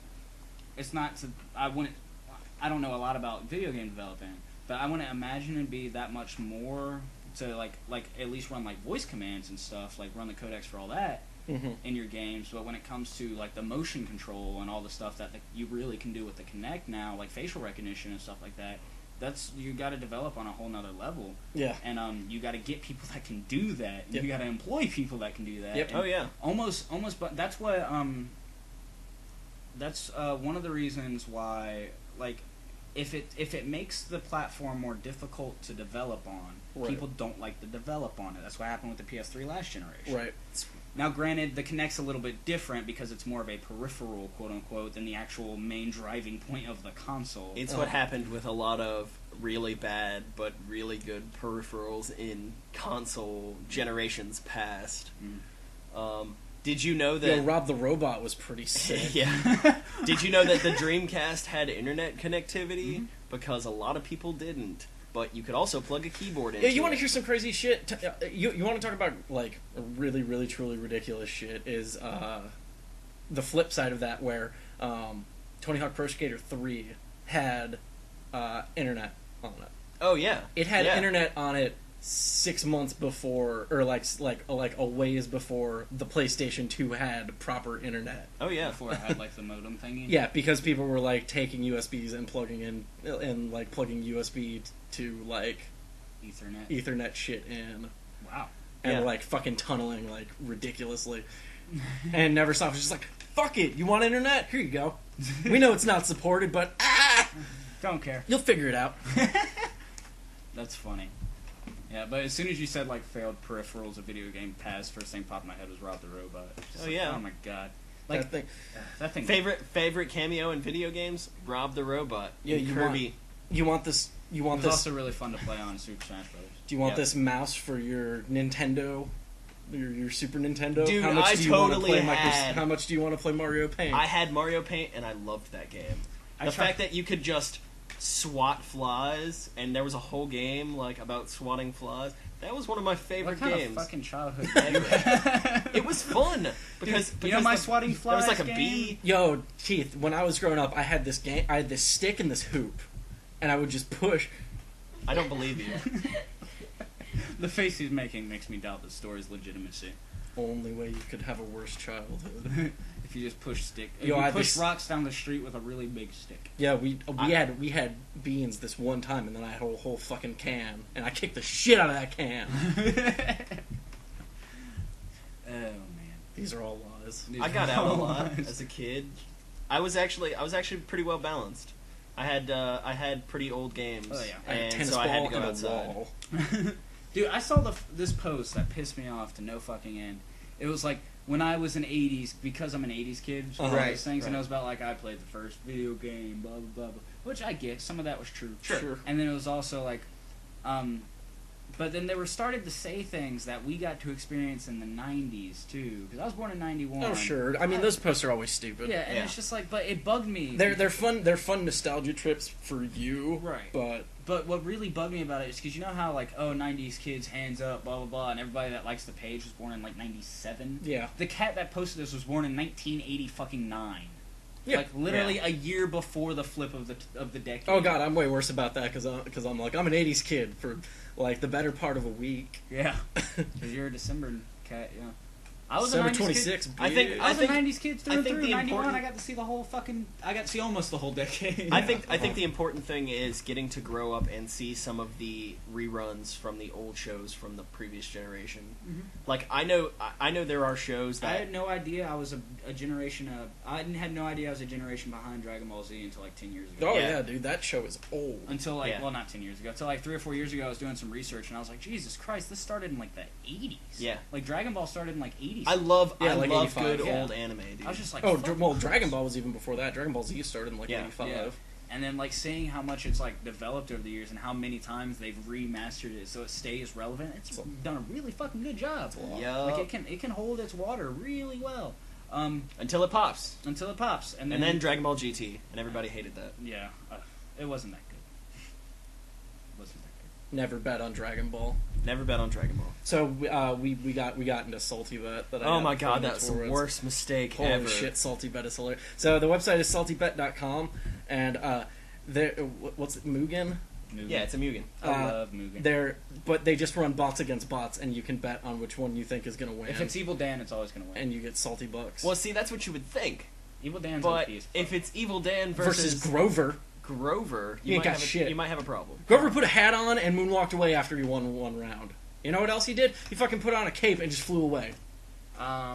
It's not to. I don't know a lot about video game developing, but I wouldn't imagine it'd be that much more to like at least run like voice commands and stuff, like run the codecs for all that. Mm-hmm. In your games, but when it comes to like the motion control and all the stuff that you really can do with the Kinect now, like facial recognition and stuff like that, that's you got to develop on a whole nother level. Yeah. And you got to get people that can do that. And Yep. You got to employ people that can do that. Yep. And Oh yeah. Almost, but that's what that's one of the reasons why, like, if it makes the platform more difficult to develop on, Right. people don't like to develop on it. That's what happened with the PS3 last generation. Right. Now, granted, the Kinect's a little bit different because it's more of a peripheral, quote-unquote, than the actual main driving point of the console. It's what happened with a lot of really bad but really good peripherals in console generations past. Did you know that... Yo, Rob the Robot was pretty sick. Yeah. Did you know that the Dreamcast had internet connectivity? Mm-hmm. Because a lot of people didn't. But you could also plug a keyboard into Yeah, you want it. to hear some crazy shit? You want to talk about, like, really, really, truly ridiculous shit is the flip side of that where Tony Hawk Pro Skater 3 had internet on it. Oh, yeah. It had Yeah. internet on it 6 months before, or like a ways before the PlayStation 2 had proper internet. Oh, yeah. Before it had, like, the modem thingy. Yeah, because people were like taking USBs and plugging in and like plugging USB to like Ethernet shit in. Wow. And Yeah. were like fucking tunneling like ridiculously. And Neversoft was just like, fuck it, you want internet? Here you go. We know it's not supported, but Don't care. you'll figure it out. That's funny. Yeah, but as soon as you said, like, failed peripherals of video game past, first thing popped in my head was Rob the Robot. Just Oh, like, yeah. Oh, my God. Like, That thing. Favorite cameo in video games? Rob the Robot. Yeah, in you Kirby. You want this? You it want was this? also really fun to play on Super Smash Bros. Do you want Yeah. this mouse for your Nintendo? Your Super Nintendo? Dude, how much I do you want to totally play had- How much do you want to play Mario Paint? I had Mario Paint, and I loved that game. The fact that you could just swat flies, and there was a whole game like about swatting flies. That was one of my favorite What kind games. of fucking childhood did you have? It was fun because you know my the- swatting flies There was like a game? bee. Yo, Keith, when I was growing up, I had this game. I had this stick and this hoop, and I would just push. I don't believe you. The face he's making makes me doubt the story's legitimacy. Only way you could have a worse childhood. If you just push stick, Yo, you I push just- rocks down the street with a really big stick. Yeah, we had beans this one time, and then I had a whole fucking can, and I kicked the shit out of that can. Oh man, These are all lies. I got out a lot as a kid. I was actually pretty well balanced. I had pretty old games. Oh, yeah. I had a And tennis so I had ball to go and a outside. wall. Dude, I saw this post that pissed me off to no fucking end. It was like when I was an '80s, because I'm an '80s kid, just one of Right, those things, and right. it was about like I played the first video game, blah blah blah, blah, which I get. Some of that was true. Sure. And then it was also like, but then they were started to say things that we got to experience in the '90s too, because I was born in '91. Oh sure. I mean, those posts are always stupid. Yeah, and Yeah. it's just like, but it bugged me. They're fun. They're fun nostalgia trips for you. Right. But what really bugged me about it is because you know how, like, oh, 90s kids, hands up, blah, blah, blah, and everybody that likes the page was born in, like, 97? Yeah. The cat that posted this was born in 1980-fucking-9. Yeah. Like, literally a year before the flip of the decade. Oh god, I'm way worse about that because I'm like I'm an '80s kid for like the better part of a week. Yeah. Because you're a December cat, yeah. I was December a 90s 26. kid. I think- I was I think- a 90s kid through I and think through. the 91, important- I got to see the whole fucking... I got to see almost the whole decade. I think the important thing is getting to grow up and see some of the reruns from the old shows from the previous generation. Mhm. Like I know there are shows I that had no idea I was a generation of... I had no idea I was a generation behind Dragon Ball Z until like 10 years ago. Oh Yeah. yeah, dude, that show is old. Until like, Yeah. well, not 10 years ago. Until like 3 or 4 years ago, I was doing some research and I was like, Jesus Christ, this started in like the 80s. Yeah. Like Dragon Ball started in like 80s. I love Yeah, like 85, good yeah. old anime, dude. I was just like, Oh fuck well, this. Dragon Ball was even before that. Dragon Ball Z started in like Yeah. '85. Yeah. And then like seeing how much it's like developed over the years and how many times they've remastered it so it stays relevant. It's done a really fucking good job. Yeah. Like it can hold its water really well. Until it pops. Until it pops. And then Dragon Ball GT, and everybody hated that. Yeah, it wasn't that good. It wasn't that good. Never bet on Dragon Ball. Never bet on Dragon Ball. So we got into Salty Bet. Oh my god, that's the worst mistake Holy ever. shit, Salty Bet is hilarious. So the website is saltybet.com, and what's it, Mugen? Yeah, it's a Mugen. I love Mugen. But they just run bots against bots, and you can bet on which one you think is going to win. If it's Evil Dan, it's always going to win. And you get salty bucks. Well, see, that's what you would think. Evil Dan's But OP as fuck. if it's Evil Dan versus Grover, you ain't got shit. You might have a problem. Grover put a hat on and moonwalked away after he won one round. You know what else he did? He fucking put on a cape and just flew away.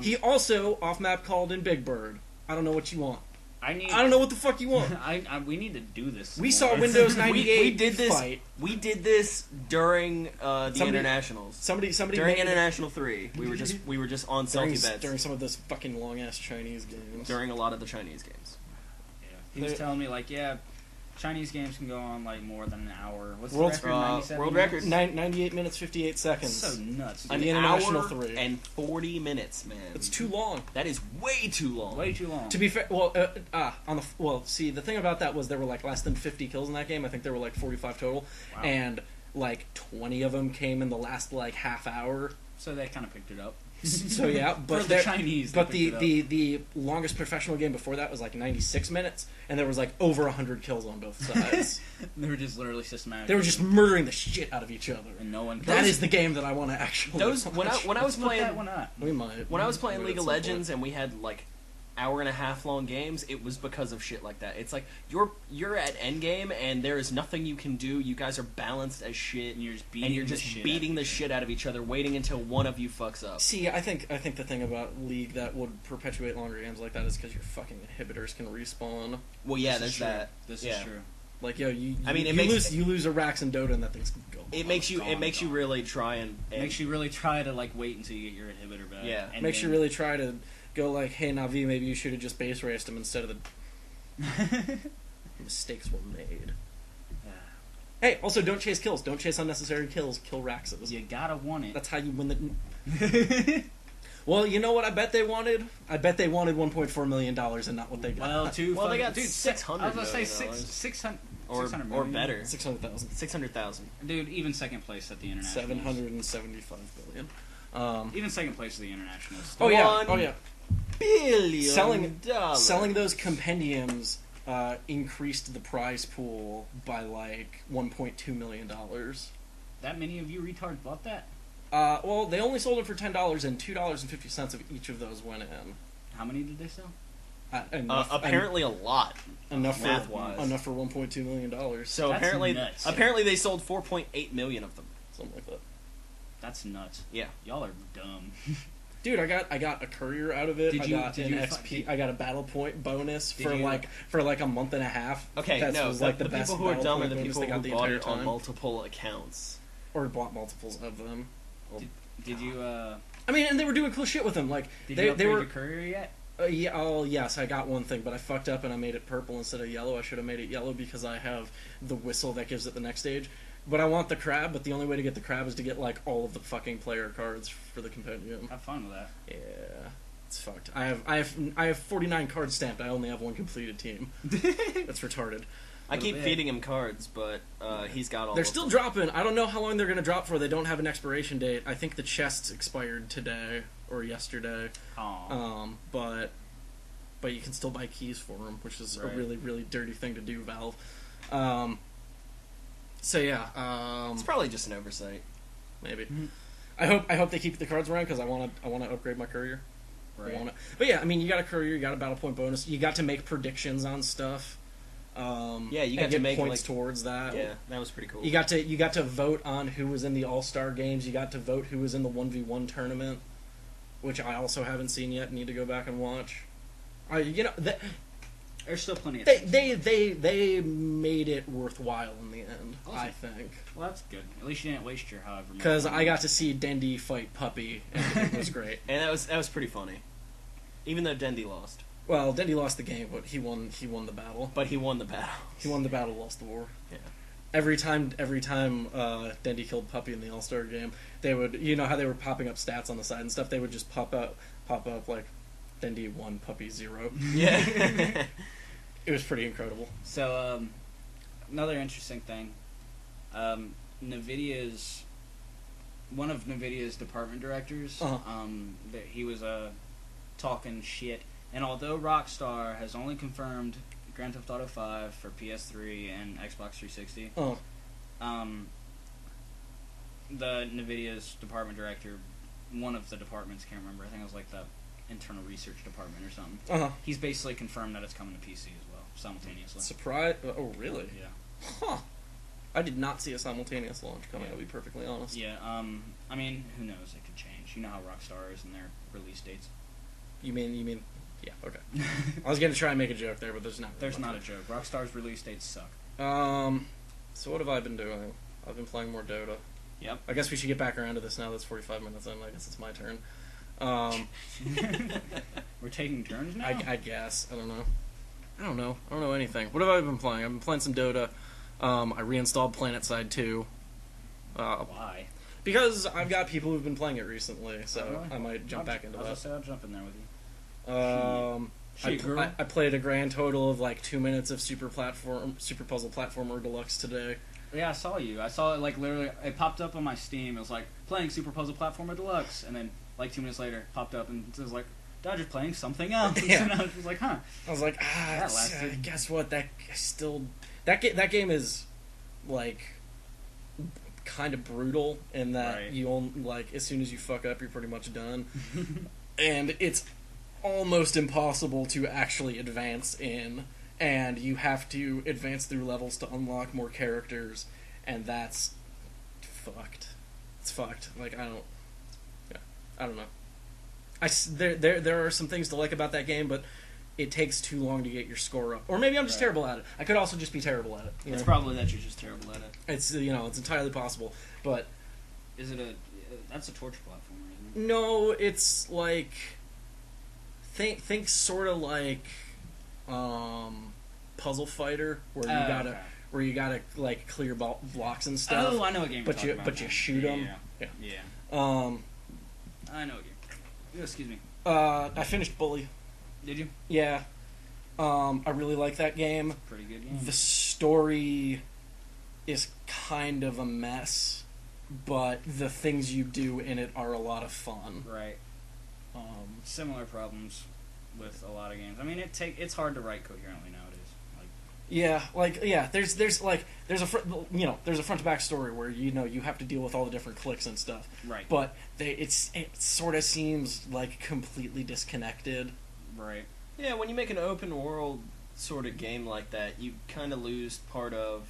He also off-map called in Big Bird. I don't know what you want. I don't know what the fuck you want. We need to do this. We saw Windows 98 we did this. fight. We did this during the internationals. Somebody during International 3. We were just on salty bets during some of those fucking long ass Chinese games. During a lot of the Chinese games. Yeah. He was telling me like, Chinese games can go on like more than an hour. What's the World's- record? 97 world minutes? record 98 minutes 58 seconds. That's so nuts. On An the International hour 3. and 40 minutes, man. It's too long. That is way too long. Way too long. To be fair, see, the thing about that was there were like less than 50 kills in that game. I think there were like 45 total, Wow. and like 20 of them came in the last like half hour. So they kind of picked it up. So yeah, but For the Chinese, but they picked it the longest professional game before that was like 96 minutes, and there was like over 100 kills on both sides. They were just literally systematic. They were just murdering the shit out of each other. and no one. That is the game that I want to actually. When I was playing Why not? we might. when I was playing Do it League at of some Legends and we had like hour and a half long games, it was because of shit like that. It's like you're at endgame and there is nothing you can do. You guys are balanced as shit, And you're just beating the shit out of each other, waiting until one of you fucks up. See, I think the thing about League that would perpetuate longer games like that is because your fucking inhibitors can respawn. Well, yeah, This is there's true. that. This Yeah. is true. Like, yo, it you lose a Rax and Dota and that thing's gone. It makes you gone. really try and It makes you really try to like wait until you get your inhibitor back. Yeah. And Makes you then- really try to go like, hey Navi, maybe you should have just base raced him instead of the mistakes were made. Hey, also don't chase kills. Don't chase unnecessary kills. Kill Raxes. You gotta want it. That's how you win the. Well, you know what I bet they wanted? I bet they wanted $1.4 million and not what they got. Well, they got dude, 600 I was gonna say million dollars. 600 or 600 or million. better. 600,000. 600,000. Dude, even second place at the international. 775 billion. Even second place at the international. Oh yeah. One Oh yeah. $1 billion. Selling those compendiums increased the prize pool by like $1.2 million. That many of you retards bought that? Well, they only sold it for $10, and $2.50 of each of those went in. How many did they sell? Apparently a lot. enough math-wise. enough for $1.2 million. So That's apparently nuts. they sold 4.8 million of them. Something like that. That's nuts. Yeah. Y'all are dumb. Dude, I got a courier out of it. Did I you- got did an you XP. fi- I got a battle point bonus Did for you- like a month and a half. Okay, That no, was like the best people who are battle dumb are point the bonus people they who got the bought entire it on time. multiple accounts. Or bought multiples of them. Did you I mean, and they were doing cool shit with them. Like did they you upgrade were. your courier yet? Yeah, oh yes, I got one thing, but I fucked up and I made it purple instead of yellow. I should have made it yellow because I have the whistle that gives it the next stage. But I want the crab, but the only way to get the crab is to get like all of the fucking player cards for the compendium. Have fun with that. Yeah, it's fucked. I have 49 cards stamped. I only have one completed team. That's retarded. I keep bit. feeding him cards, but he's got all. They're of still them. dropping. I don't know how long they're gonna drop for. They don't have an expiration date. I think the chests expired today or yesterday. Aw. But you can still buy keys for them, which is Right. a really, really dirty thing to do, Valve. So yeah, It's probably just an oversight. maybe. Mhm. I hope they keep the cards around because I want to upgrade my courier. Right. I wanna, but yeah, I mean, you got a courier, you got a battle point bonus, you got to make predictions on stuff. Yeah, you and got to get make points like, towards that. Yeah, that was pretty cool. You got to vote on who was in the All-Star games. You got to vote who was in the 1v1 tournament, which I also haven't seen yet. Need to go back and watch. There's still plenty of They made it worthwhile in the end. Awesome. I think Well, that's good. At least you didn't waste your however much. because I got to see Dendy fight Puppy, and it was great. and that was pretty funny, even though Dendy lost. Well, Dendy lost the game, but he won the battle. But he won the battle. He won the battle, lost the war. Yeah. Every time Dendy killed Puppy in the All-Star game, they would, you know how they were popping up stats on the side and stuff, they would just pop up like Bendy 1, Puppy 0. Yeah. It was pretty incredible. So, another interesting thing, NVIDIA's one of NVIDIA's department directors. He was talking shit, and although Rockstar has only confirmed Grand Theft Auto 5 for PS3 and Xbox 360, the NVIDIA's department director, one of the departments, can't remember. I think it was like the internal research department or something. He's basically confirmed that it's coming to PC as well, simultaneously. Surprise! Oh, really? Yeah. Huh. I did not see a simultaneous launch coming, I'll be perfectly honest. Yeah, I mean, who knows? It could change. You know how Rockstar is in their release dates. You mean... Yeah, okay. I was going to try and make a joke there, but there's not. There's not a joke. Rockstar's release dates suck. So what have I been doing? I've been playing more Dota. Yep. I guess we should get back around to this now. That's 45 minutes in. I guess it's my turn. We're taking turns now? I guess. I don't know. I don't know anything. What have I been playing? I've been playing some Dota. I reinstalled PlanetSide 2. Why? Because I've got people who've been playing it recently, so really? I might jump back into that. I'll jump in there with you. I played a grand total of like 2 minutes of Super Puzzle Platformer Deluxe today. Yeah, I saw you. I saw it like literally. It popped up on my Steam. It was like playing Super Puzzle Platformer Deluxe, and then like 2 minutes later, popped up and it was like Dodger's playing something else. Yeah. And I was just like, huh. I was like, guess what? That game is like kind of brutal in that you only, like, as soon as you fuck up, you're pretty much done, and it's almost impossible to actually advance in, and you have to advance through levels to unlock more characters, and that's fucked. It's fucked. Like, I don't know. There are some things to like about that game, but it takes too long to get your score up. Or maybe I'm just terrible at it. I could also just be terrible at it. It's probably that you're just terrible at it. It's it's entirely possible. But is it that's a torture platformer, isn't it? No, it's like think sort of like Puzzle Fighter, where you gotta like clear blocks and stuff. Oh, I know what game you're talking about. But you shoot them. Yeah. I know what game. Excuse me. I finished Bully. Did you? Yeah. I really like that game. Pretty good game. The story is kind of a mess, but the things you do in it are a lot of fun. Right. Similar problems with a lot of games. I mean, it's hard to write coherently nowadays. There's a front to back story where you have to deal with all the different clicks and stuff. Right. But it sort of seems like completely disconnected. Right. Yeah, when you make an open world sort of game like that, you kind of lose part of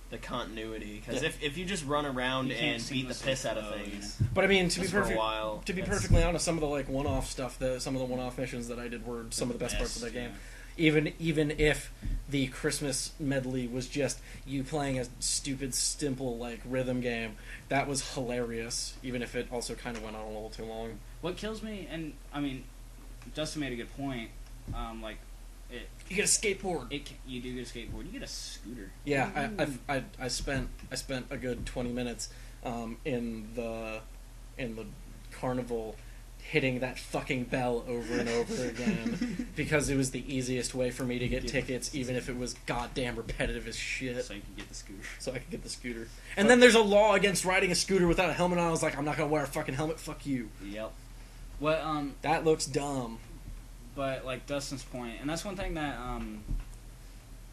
the continuity. Because if you just run around and beat the piss out of things, but I mean, to be perfectly honest, some of the like one-off stuff, some of the one-off missions that I did were some of the best parts of that game. Even if the Christmas medley was just you playing a stupid, simple like rhythm game, that was hilarious. Even if it also kind of went on a little too long. What kills me, and I mean, Justin made a good point. You get a skateboard. You do get a skateboard. You get a scooter. Yeah, I spent a good 20 minutes in the carnival hitting that fucking bell over and over again because it was the easiest way for me to get tickets, even if it was goddamn repetitive as shit. So you could get the scooter. And then there's a law against riding a scooter without a helmet on. I was like, I'm not gonna wear a fucking helmet. Fuck you. Yep. What that looks dumb. But like Dustin's point, and that's one thing that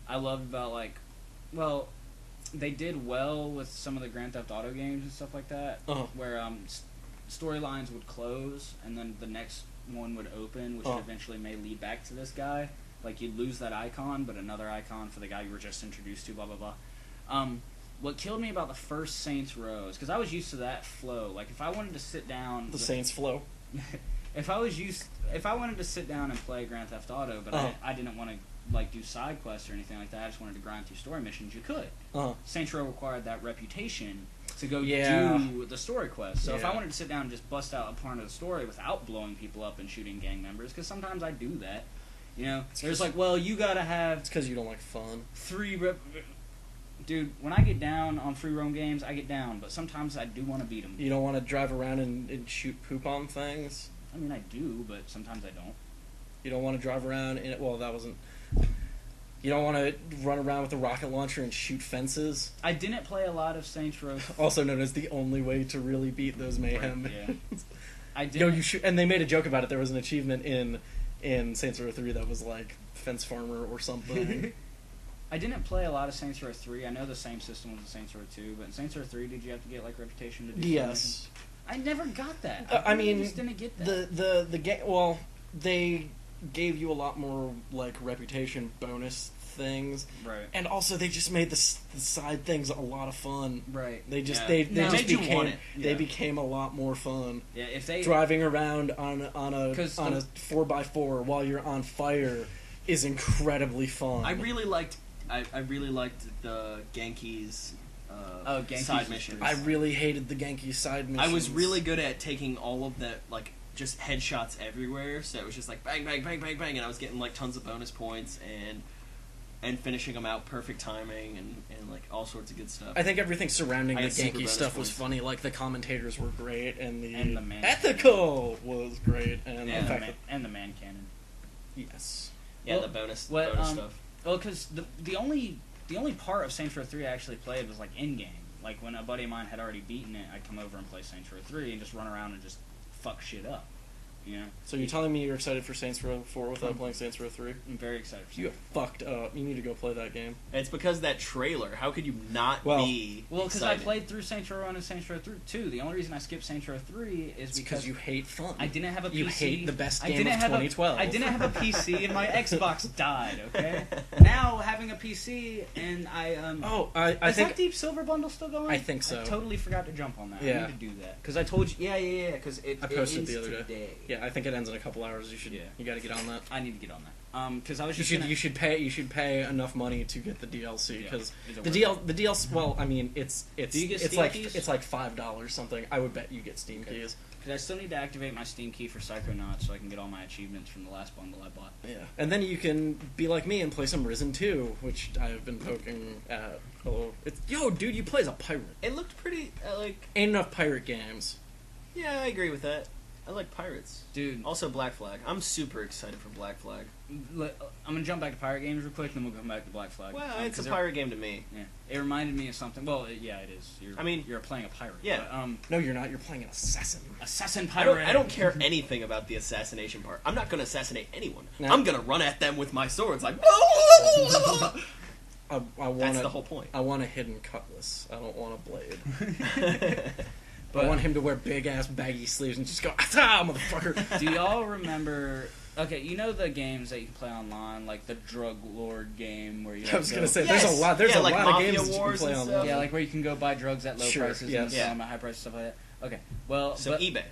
I loved about they did well with some of the Grand Theft Auto games and stuff like that, where storylines would close and then the next one would open, which eventually may lead back to this guy. Like you'd lose that icon, but another icon for the guy you were just introduced to. Blah blah blah. What killed me about the first Saints Row is because I was used to that flow. Like if I wanted to sit down, Saints flow. If I wanted to sit down and play Grand Theft Auto, but I didn't want to like do side quests or anything like that, I just wanted to grind through story missions, you could. Saints Row required that reputation to go do the story quest. So if I wanted to sit down and just bust out a part of the story without blowing people up and shooting gang members, because sometimes I do that, there's like, well, you gotta have... It's because you don't like fun. Dude, when I get down on free roam games, I get down, but sometimes I do want to beat them. You don't want to drive around and shoot poop on things? I mean, I do, but sometimes I don't. You don't want to drive around in it. Well, that wasn't. You don't want to run around with a rocket launcher and shoot fences. I didn't play a lot of Saints Row. Also known as the only way to really beat those mayhem. Right, yeah. I did. You shoot, and they made a joke about it. There was an achievement in Saints Row 3 that was like fence farmer or something. I didn't play a lot of Saints Row 3. I know the same system was in Saints Row 2, but in Saints Row 3, did you have to get like reputation to do Yes. I never got that. I mean, just didn't get that. the game. Well, they gave you a lot more like reputation bonus things, Right. and also they just made the side things a lot of fun. Right. They just Yeah. they No, just made you became want it. they Yeah. became a lot more fun. Yeah, if they Driving around on a 4x4 while you're on fire is incredibly fun. I really liked the Genki's Genki's side was missions. I really hated the Genki side missions. I was really good at taking all of that, like, just headshots everywhere, so it was just like bang, bang, bang, bang, bang, and I was getting, like, tons of bonus points and finishing them out, perfect timing, and like, all sorts of good stuff. I think everything surrounding I the had super Genki bonus stuff was points. funny. Like, the commentators were great, and the man. ethical was great, and Yeah. the fact that, and the man cannon. yes. Yeah, Well, the bonus what, stuff. Well, because the only part of Saints Row 3 I actually played was like in game. Like when a buddy of mine had already beaten it, I'd come over and play Saints Row 3 and just run around and just fuck shit up. You know, So you're telling me you're excited for Saints Row 4 without playing Saints Row 3? I'm very excited. For You fucked up. You need to go play that game. It's because that trailer. How could you not Well- be Well, because I excited? played through Saints Row 1 and Saints Row 2. The only reason I skipped Saints Row 3 is It's because because you hate fun. I didn't have a PC. You hate the best I game didn't of have 2012. I didn't have a PC and my Xbox died. Okay. Now having a PC and I Oh, I is think that Deep Silver bundle still going? I think so. I totally forgot to jump on that. Yeah. I need to do that. Because I told you, yeah, because it I posted ends the other day. today. Yeah, I think it ends in a couple hours. You should. Yeah. You got to get on that. I need to get on that. Because I was You just should. gonna, You should pay enough money to get the DLC Yeah. because Is it the worth DLC. Well, I mean, it's Do you get it's Steam like keys? it's like $5 something. I would bet you get Steam Okay. keys. Because I still need to activate my Steam key for Psychonauts so I can get all my achievements from the last bundle I bought. Yeah, and then you can be like me and play some Risen 2, which I have been poking at. Oh, it's dude, you play as a pirate. It looked pretty, like, Ain't enough pirate games. yeah, I agree with that. I like pirates. Dude, Also, Black Flag. I'm super excited for Black Flag. I'm going to jump back to pirate games real quick, then we'll come back to Black Flag. Well, it's a 'cause pirate game to me. Yeah, it reminded me of something. Well, yeah, it is. You're playing a pirate. Yeah. But, No, you're not. You're playing an assassin. assassin I pirate. don't care anything about the assassination part. I'm not going to assassinate anyone. No. I'm going to run at them with my swords, like. I want That's the whole point. I want a hidden cutlass. I don't want a blade. But I want him to wear big ass baggy sleeves and just go, ah, motherfucker. do y'all remember? Okay, you know the games that you can play online, like the Drug Lord game where you. I was go- gonna say Yes. there's a lot. There's Yeah, a like lot of Mafia games that you can Wars play and online. stuff. Yeah, like where you can go buy drugs at low Sure, prices yes. and sell them at high prices, stuff like that. Okay, well, So but- eBay.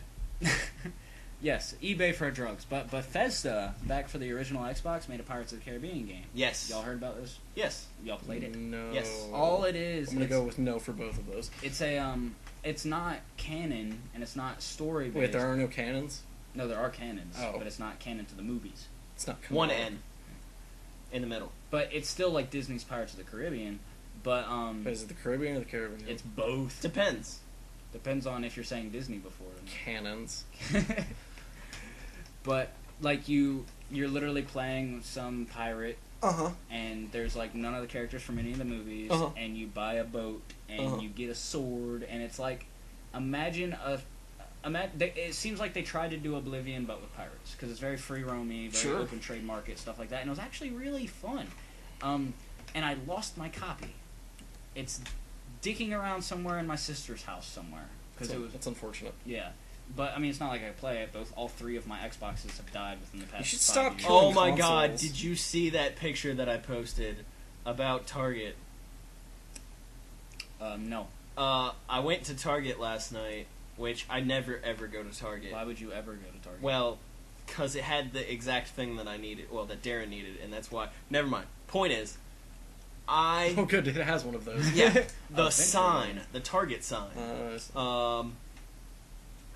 yes, eBay for drugs. But Bethesda, back for the original Xbox, made a Pirates of the Caribbean game. Yes. Y'all heard about this? Yes. Y'all played it? No. Yes. All it is, I'm gonna it's- go with no for both of those. It's a it's not canon and it's not story based. Wait, there are no cannons. No, there are canons, Oh. but it's not canon to the movies. It's not One canonical. N. In the middle. But it's still like Disney's Pirates of the Caribbean. But Is it the Caribbean or the Caribbean? it's both. Depends. Depends on if you're saying Disney before. cannons. But like you're literally playing some pirate, Uh-huh. and there's like none of the characters from any of the movies, Uh-huh. and you buy a boat, and Uh-huh. you get a sword, and it's like it seems like they tried to do Oblivion but with pirates because it's very free roamy, very Sure. open trade market stuff like that, and it was actually really fun. And I lost my copy. It's dicking around somewhere in my sister's house somewhere because it was That's unfortunate. yeah. But I mean, it's not like I play it. All three of my Xboxes have died within the past. You should 5 stop years. killing Oh my god, consoles. did you see that picture that I posted about Target? No. I went to Target last night, which I never ever go to Target. Why would you ever go to Target? Well, because it had the exact thing that I needed, well, that Darren needed, and that's why. Never mind. Point is, Oh, good. It has one of those. yeah, Oh, the thank sign, the Target sign.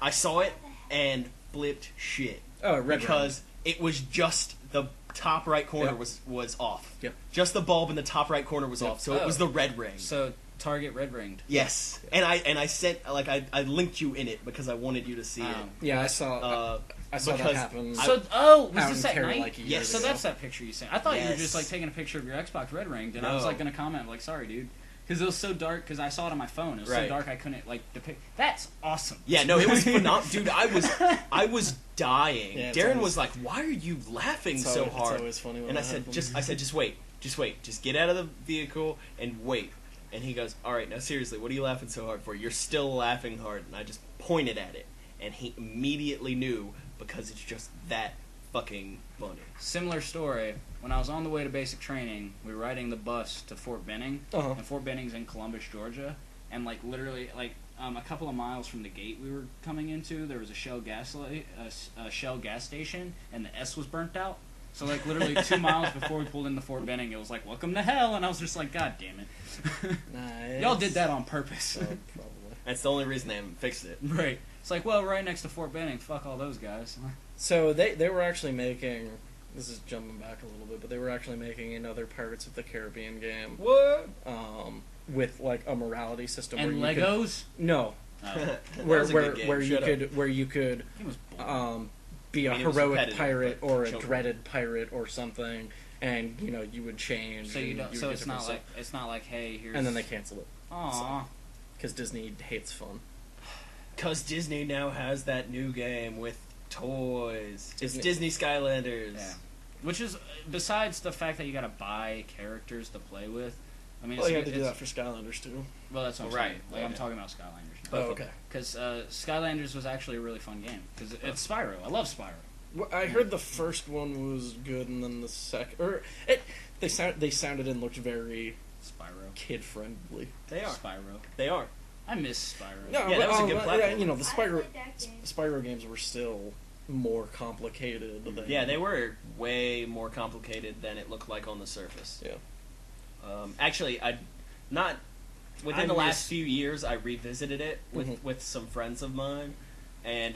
I saw it and flipped shit red because it was just the top right corner Yep. was off. Yep. Just the bulb in the top right corner was Yep. off, so it was the red ring. So Target red ringed. Yes, and I sent, like, I linked you in it because I wanted you to see it. Yeah, I saw. I saw that Because happen. I- So, was out this in that Terra night? like a year Yes. So ago. that's that picture you sent. I thought you were Yes. just like taking a picture of your Xbox Red Ring, and I No. was like gonna comment like, sorry, dude, because it was so dark. Because I saw it on my phone. It was so Right. dark I couldn't like depict. That's awesome. Yeah, no, it was phenomenal, dude. I was dying. Yeah, it's Darren always- was like, "Why are you laughing It's so always- hard?" It's always funny when And I that said, happens. just wait, just get out of the vehicle and wait." And he goes, "All right, now seriously, what are you laughing so hard for? You're still laughing hard." And I just pointed at it, and he immediately knew because it's just that fucking funny. Similar story. When I was on the way to basic training, we were riding the bus to Fort Benning, Uh-huh. and Fort Benning's in Columbus, Georgia, and like literally like a couple of miles from the gate we were coming into, there was a Shell Shell gas station, and the S was burnt out. So like literally 2 miles before we pulled into Fort Benning, it was like "Welcome to hell," and I was just like, "God damn it, Nice. y'all did that on purpose." Oh, probably. That's the only reason they haven't fixed it. Right. It's like, well, right next to Fort Benning, fuck all those guys. So they were actually making. This is jumping back a little bit, but they were actually making another Pirates of the Caribbean game. What? With like a morality system And where you Legos? no, Oh, That where was a good game. where you Shut up. could it was boring. be a I mean, it was heroic repetitive, pirate but or a children. dreaded pirate or something, and you would change. So you and don't. would So get it's not different like it's not like, hey, here's. stuff. And then they cancel it Aw. because Disney hates fun. Because Disney now has that new game with toys. Disney- It's Disney Skylanders. Yeah. Which is besides the fact that you got to buy characters to play with. I mean, Well, it's, you had to do it's- that for Skylanders too. Well, that's what I'm Right. saying. Like I'm Okay. talking about Skylanders. Oh, okay. Because Skylanders was actually a really fun game. Because it's Spyro. I love Spyro. Well, I heard the first one was good, and then the second, they sounded and looked very Spyro. kid friendly. They are. Spyro. They are. I miss Spyro. Yeah, that was a good platform. The I played that game. Spyro games were still more complicated. Than, Yeah, they were way more complicated than it looked like on the surface. Yeah. Actually, within I the last miss- few years, I revisited it with, Mhm. with some friends of mine, and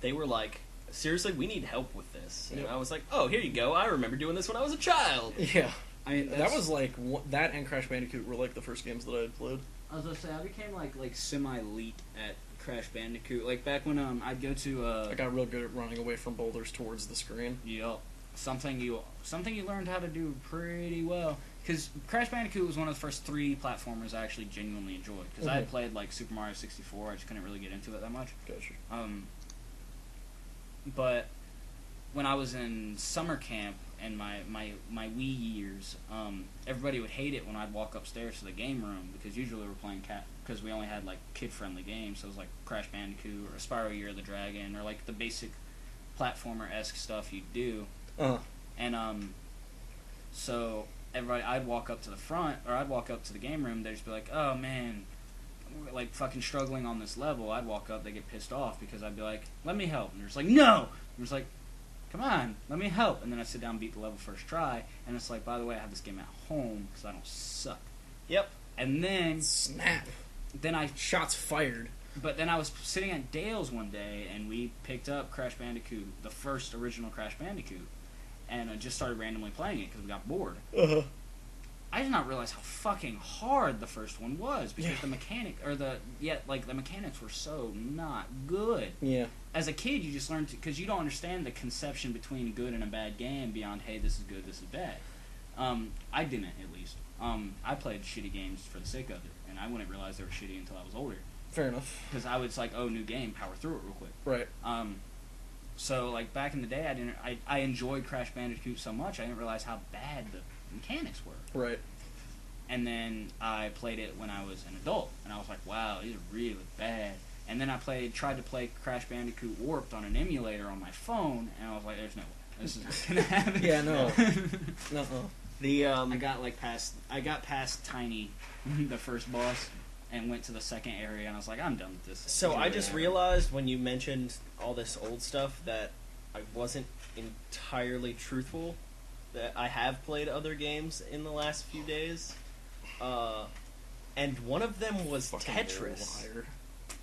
they were like, "Seriously, we need help with this." And Yep. I was like, "Oh, here you go. I remember doing this when I was a child." Yeah. I mean, That was like that and Crash Bandicoot were like the first games that I had played. I was gonna say I became like semi-elite at Crash Bandicoot. Like back when I'd go to I got real good at running away from boulders towards the screen. something you learned how to do pretty well. Because Crash Bandicoot was one of the first 3 platformers I actually genuinely enjoyed. Because I had Mhm. played like Super Mario 64, I just couldn't really get into it that much. Gotcha. But when I was in summer camp and my Wii years, everybody would hate it when I'd walk upstairs to the game room because usually we were playing because we only had like kid-friendly games. So it was like Crash Bandicoot or Spyro Year of the Dragon or like the basic platformer-esque stuff you do. And so I'd walk up to the front or I'd walk up to the game room. They'd just be like, "Oh man, we're like fucking struggling on this level." I'd walk up, they get pissed off because I'd be like, "Let me help," and they're just like, "No," and they're just like, "Come on, let me help," and then I sit down and beat the level first try, and it's like, by the way, I have this game at home because I don't suck. Yep. And then Snap. I Shots fired. But then I was sitting at Dale's one day, and we picked up Crash Bandicoot, the first original Crash Bandicoot, and I just started randomly playing it because we got bored. Uh-huh. I did not realize how fucking hard the first one was because the mechanics were so not good. Yeah. As a kid, you just learn to, because you don't understand the conception between a good and a bad game beyond, hey, this is good, this is bad. I didn't, at least. I played shitty games for the sake of it, and I wouldn't realize they were shitty until I was older. Fair enough. Because I was like, oh, new game, power through it real quick. Right. So like back in the day, I enjoyed Crash Bandicoot so much I didn't realize how bad the mechanics were. Right. And then I played it when I was an adult, and I was like, wow, these are really bad. And then I tried to play Crash Bandicoot Warped on an emulator on my phone, and I was like, there's no way, this is not gonna happen. Yeah, no. No. I got past Tiny, the first boss, and went to the second area, and I was like, I'm done with this. So I just realized when you mentioned all this old stuff that I wasn't entirely truthful. That I have played other games in the last few days, and one of them was Fucking Tetris. liar.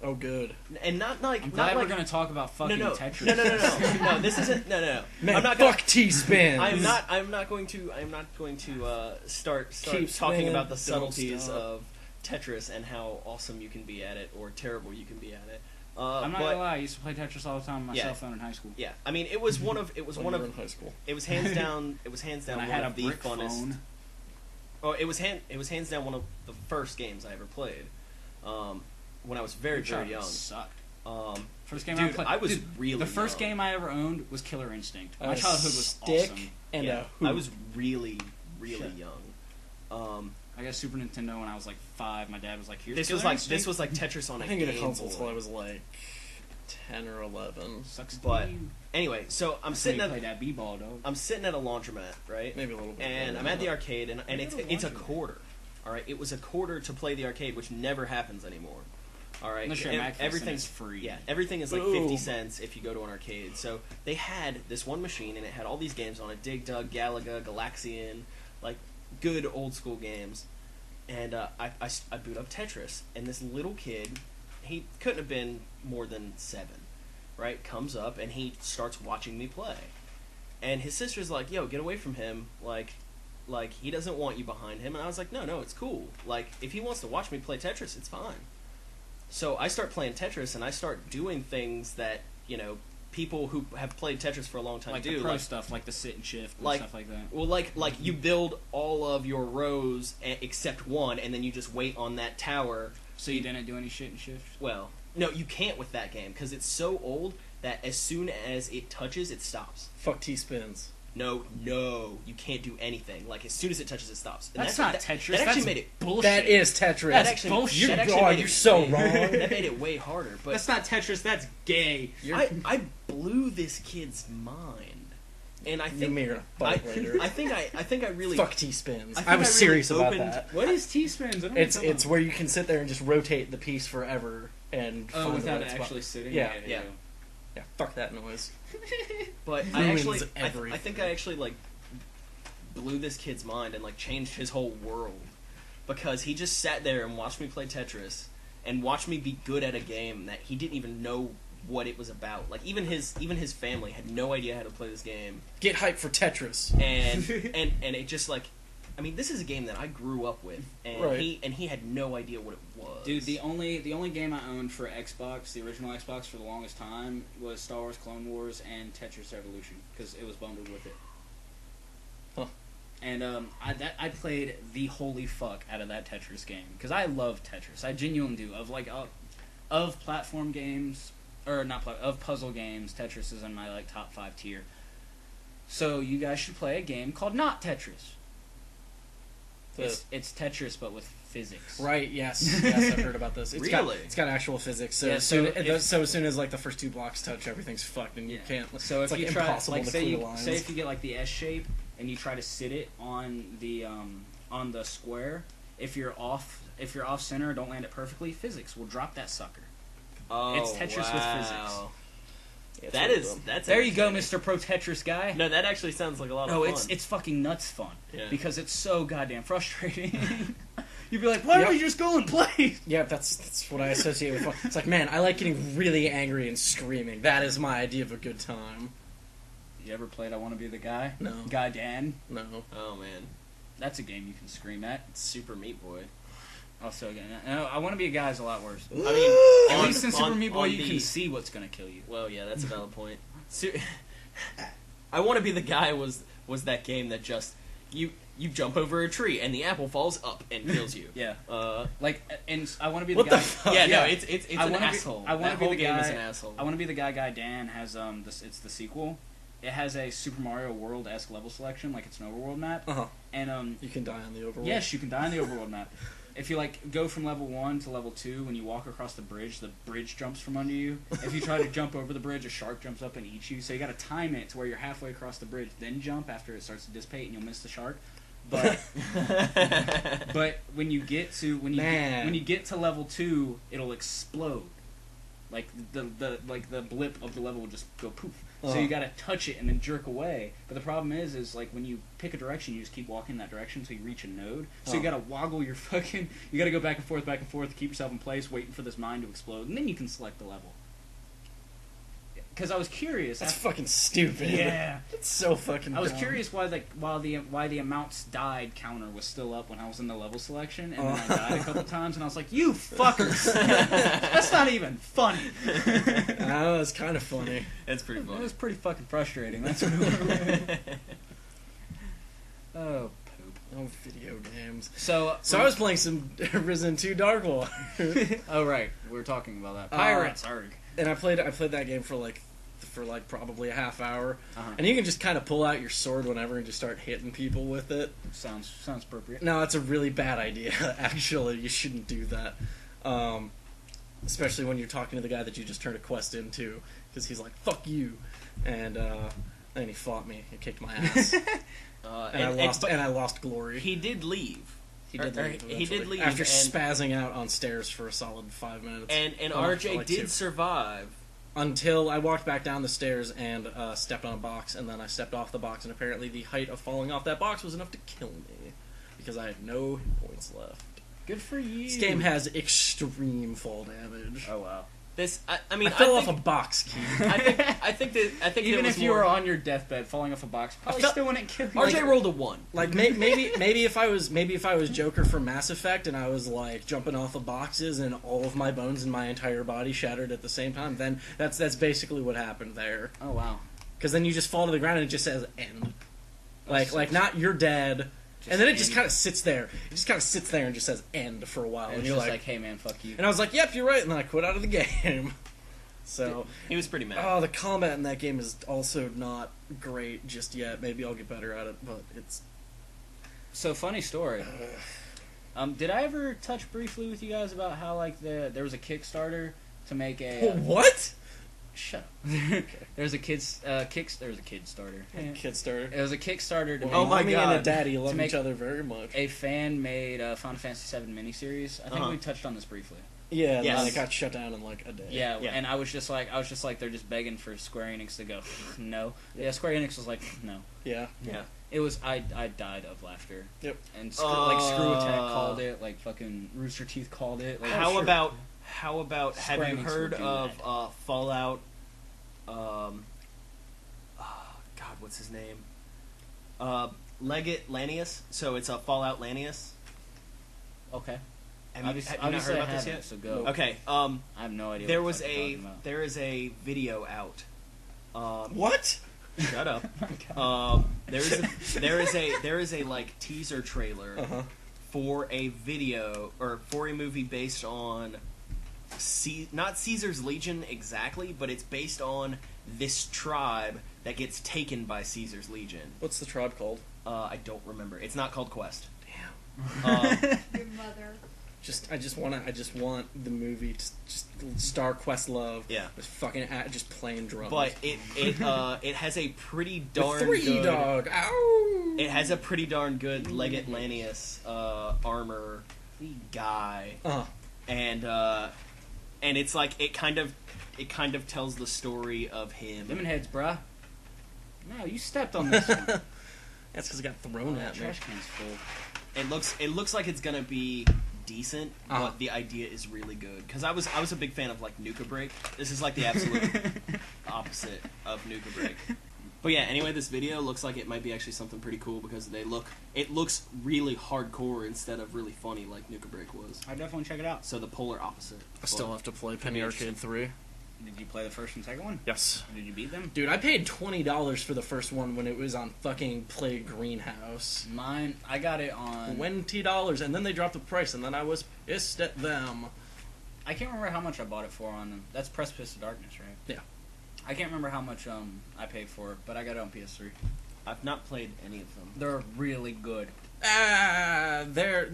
Oh, good. And not like I'm not glad like, we're gonna talk about fucking no, Tetris. No, this isn't. No. Man, I'm not fuck gonna, T-spin. I'm not going to start Keep talking spinning, about the don't subtleties stop. of Tetris and how awesome you can be at it or terrible you can be at it. I'm not gonna lie, I used to play Tetris all the time on my cell phone in high school. Yeah, I mean, it was one of in high school. it was hands down And I one had a of the brick funnest. phone. Oh, it was hands down one of the first games I ever played. When I was very young. Sucked. Um, First game Dude, I played. I was dude, really the first young. game I ever owned was Killer Instinct. My A childhood was stick awesome. and yeah, a hoop. I was really Shit. young. I got Super Nintendo when I was like 5. My dad was like, "Here's This Killer was like Instinct." Tetris on a I didn't get a Game console Boy. until I was like 10 or 11. Sucks to But you. anyway, so I'm That's when sitting you at played that b-ball, dog. I'm sitting at a laundromat, right? Maybe a little bit. And more I'm than at the that. arcade, and Maybe it's a a laundromat. quarter. All right, it was a quarter to play the arcade, which never happens anymore. All right, Unless you're at Macpherson, everything's it's free. Yeah, everything is like Boom. 50 cents if you go to an arcade. So they had this one machine, and it had all these games on it: Dig Dug, Galaga, Galaxian, like good old school games. And I boot up Tetris, and this little kid, he couldn't have been more than 7, right? Comes up and he starts watching me play, and his sister's like, "Yo, get away from him! Like he doesn't want you behind him." And I was like, "No, it's cool. Like if he wants to watch me play Tetris, it's fine." So I start playing Tetris, and I start doing things that people who have played Tetris for a long time Like do, the pro stuff, like the sit and shift and like- stuff like that. well, like you build all of your rows except one, and then you just wait on that tower. So you didn't do any shit and shift? Well, no, you can't with that game because it's so old that as soon as it touches, it stops. Fuck T-spins. No, you can't do anything. Like as soon as it touches, it stops. And That's not that, Tetris. That actually That's made it. bullshit. That is Tetris. That actually, bullshit. that actually made you're it so way- wrong. That made it way harder. But That's not Tetris. That's gay. I blew this kid's mind, and I You think may gonna fight later. I think I really Fuck T-spins. I think I was I really serious about opened- that. What is T-spins? It's where you can sit there and just rotate the piece forever and find the without right spot. actually sitting. Yeah. Yeah. Yeah, fuck that noise. But Ruins I everything. think I actually like blew this kid's mind and like changed his whole world because he just sat there and watched me play Tetris and watched me be good at a game that he didn't even know what it was about. Like even his family had no idea how to play this game, Get hyped for Tetris. and and it just like, I mean, this is a game that I grew up with, and Right. he had no idea what it was. Dude, the only game I owned for Xbox, the original Xbox, for the longest time was Star Wars Clone Wars and Tetris Evolution because it was bundled with it. Huh. And I played the holy fuck out of that Tetris game because I love Tetris. I genuinely do. Of platform games or not of puzzle games, Tetris is in my like top 5 tier. So you guys should play a game called Not Tetris. It's Tetris but with physics. Right, yes, I've heard about this. It's Really? it's got actual physics. So Yeah, as soon, so as soon as like the first 2 blocks touch, everything's fucked and you can't. So it's if like you try, impossible like to say clear you lines. say if you get like the S shape and you try to sit it on the square, if you're off center, don't land it perfectly, physics will drop that sucker. oh, it's Tetris with physics. Yeah, That it's is really that's There you go, entertaining. Mr. Pro Tetris guy. No, that actually sounds like a lot No, of fun. it's fucking nuts fun Yeah. because it's so goddamn frustrating. You'd be like, why don't we just go and play? Yeah, that's what I associate with fun. It's like, man, I like getting really angry and screaming. That is my idea of a good time. You ever played I Want to Be the Guy? No. Guy Dan? No. Oh man, That's a game you can scream at. it's Super Meat Boy. Also, again, no, I Want to Be a Guy is a lot worse. I mean, At least in Super Meat Boy, on you the- can see what's gonna kill you. Well, yeah, that's a valid point. I Want to Be the Guy was that game that just you jump over a tree and the apple falls up and kills you. Yeah. Uh, Like, and I Want to Be the What the Guy. fuck? yeah, yeah. no, it's I an wanna be- asshole. I wanna that be whole the game is guy- an asshole. I Want to Be the Guy. Guy Dan has it's the sequel. It has a Super Mario World-esque level selection, like it's an overworld map, Uh huh. and You can die on the overworld. yes, you can die on the overworld map. If you like go from level 1 to level 2, when you walk across the bridge jumps from under you. If you try to jump over the bridge, a shark jumps up and eats you. So you got to time it to where you're halfway across the bridge, then jump after it starts to dissipate, and you'll miss the shark. But but when you get to when you get to level 2, it'll explode. Like the blip of the level will just go poof. So you gotta touch it and then jerk away. But the problem is like when you pick a direction, you just keep walking in that direction until you reach a node. So you gotta woggle your you gotta go back and forth, keep yourself in place, waiting for this mine to explode, and then you can select the level. because I was curious. That's fucking stupid. Yeah. It's so fucking I was dumb. curious why the amounts died counter was still up when I was in the level selection, and then I died a couple times, and I was like, "You fuckers! That's not even funny." Oh, it's kind of funny. It's pretty It funny. was pretty fucking frustrating. That's what it was. Oh, poop. Oh, video games. So I was playing some Resident 2 Dark Water. Oh right, we were talking about that. Pirates, arg. And I played that game for probably a half hour. Uh-huh. And you can just kind of pull out your sword whenever and just start hitting people with it. Sounds appropriate. No, it's a really bad idea, actually. You shouldn't do that. Especially when you're talking to the guy that you just turned a quest into, because he's like, fuck you. And then he fought me. He kicked my ass. And I lost glory. He did leave. He did leave. He did leave after and- spazzing out on stairs for a solid 5 minutes. And Oh, RJ for like did 2. survive. Until I walked back down the stairs and stepped on a box, and then I stepped off the box, and apparently the height of falling off that box was enough to kill me, because I had no hit points left. Good for you. This game has extreme fall damage. Oh wow. I fell off a box, Keith. I think Even it was if you more- were on your deathbed falling off a box, probably felt- still wouldn't kill you. RJ rolled a 1. Like maybe if I was Joker from Mass Effect and I was like jumping off of boxes and all of my bones in my entire body shattered at the same time, then that's basically what happened there. Oh wow. Because then you just fall to the ground and it just says end. Like not you're dead. Just And then it just end. kind of sits there. It just kind of sits there and just says end for a while. And And it's you're just like, hey man, fuck you. and I was like, yep, you're right. And then I quit out of the game. So, He was pretty mad. oh, the combat in that game is also not great just yet. Maybe I'll get better at it, but it's... So funny story. Did I ever touch briefly with you guys about how like there was a Kickstarter to make a What? shut up. There's a Kickstarter. Kickstarter. It was a Kickstarter to make Oh my Mommy God. and a daddy love make each other very much. a fan-made Final Fantasy VII miniseries. I think Uh-huh. we touched on this briefly. Yeah, and Yes. then it got shut down in like a day. Yeah, Yeah. and I was just like, they're just begging for Square Enix to go, no. Yeah, Square Enix was like, no. Yeah. Yeah. It was, I died of laughter. Yep. And Screw Attack called it, like fucking Rooster Teeth called it. Like, How sure. about have Square you Enix heard would do of that. Fallout? God, what's his name? Leggett Lanius. So it's a Fallout Lanius. Okay. Have you Obviously not heard I about this haven't, yet? So go. Okay. I have no idea There what was the fuck you're talking about. there is a video out. What? Shut up. There is a like teaser trailer Uh-huh. for a video or for a movie based on not Caesar's Legion exactly, but it's based on this tribe that gets taken by Caesar's Legion. What's the tribe called? I don't remember. It's not called Quest. Damn. Your mother. I just want the movie to just star Questlove. Yeah. Just playing drums. But it has a pretty the darn three good. dog. Ow! It has a pretty darn good Leggett Lanius armor guy, and it's like it kind of tells the story of him. Lemon heads, bruh. No, you stepped on this one. That's because it got thrown That at me. trash can's full. It looks like it's gonna be decent, Uh-huh. but the idea is really good. Because I was a big fan of like Nuka Break. This is like the absolute opposite of Nuka Break. But yeah, anyway, this video looks like it might be actually something pretty cool because it looks really hardcore instead of really funny like Nuka Break was. I definitely check it out. So the polar opposite. I still have to play Penny Arcade 3. Did you play the first and second one? Yes. Did you beat them? Dude, I paid $20 for the first one when it was on fucking Play Greenhouse. Mine, I got it on. $20, and then they dropped the price, and then I was pissed at them. I can't remember how much I bought it for on. That's Precipice of Darkness, right? Yeah. I can't remember how much I paid for it, but I got it on PS3. I've not played any of them. They're really good. They're...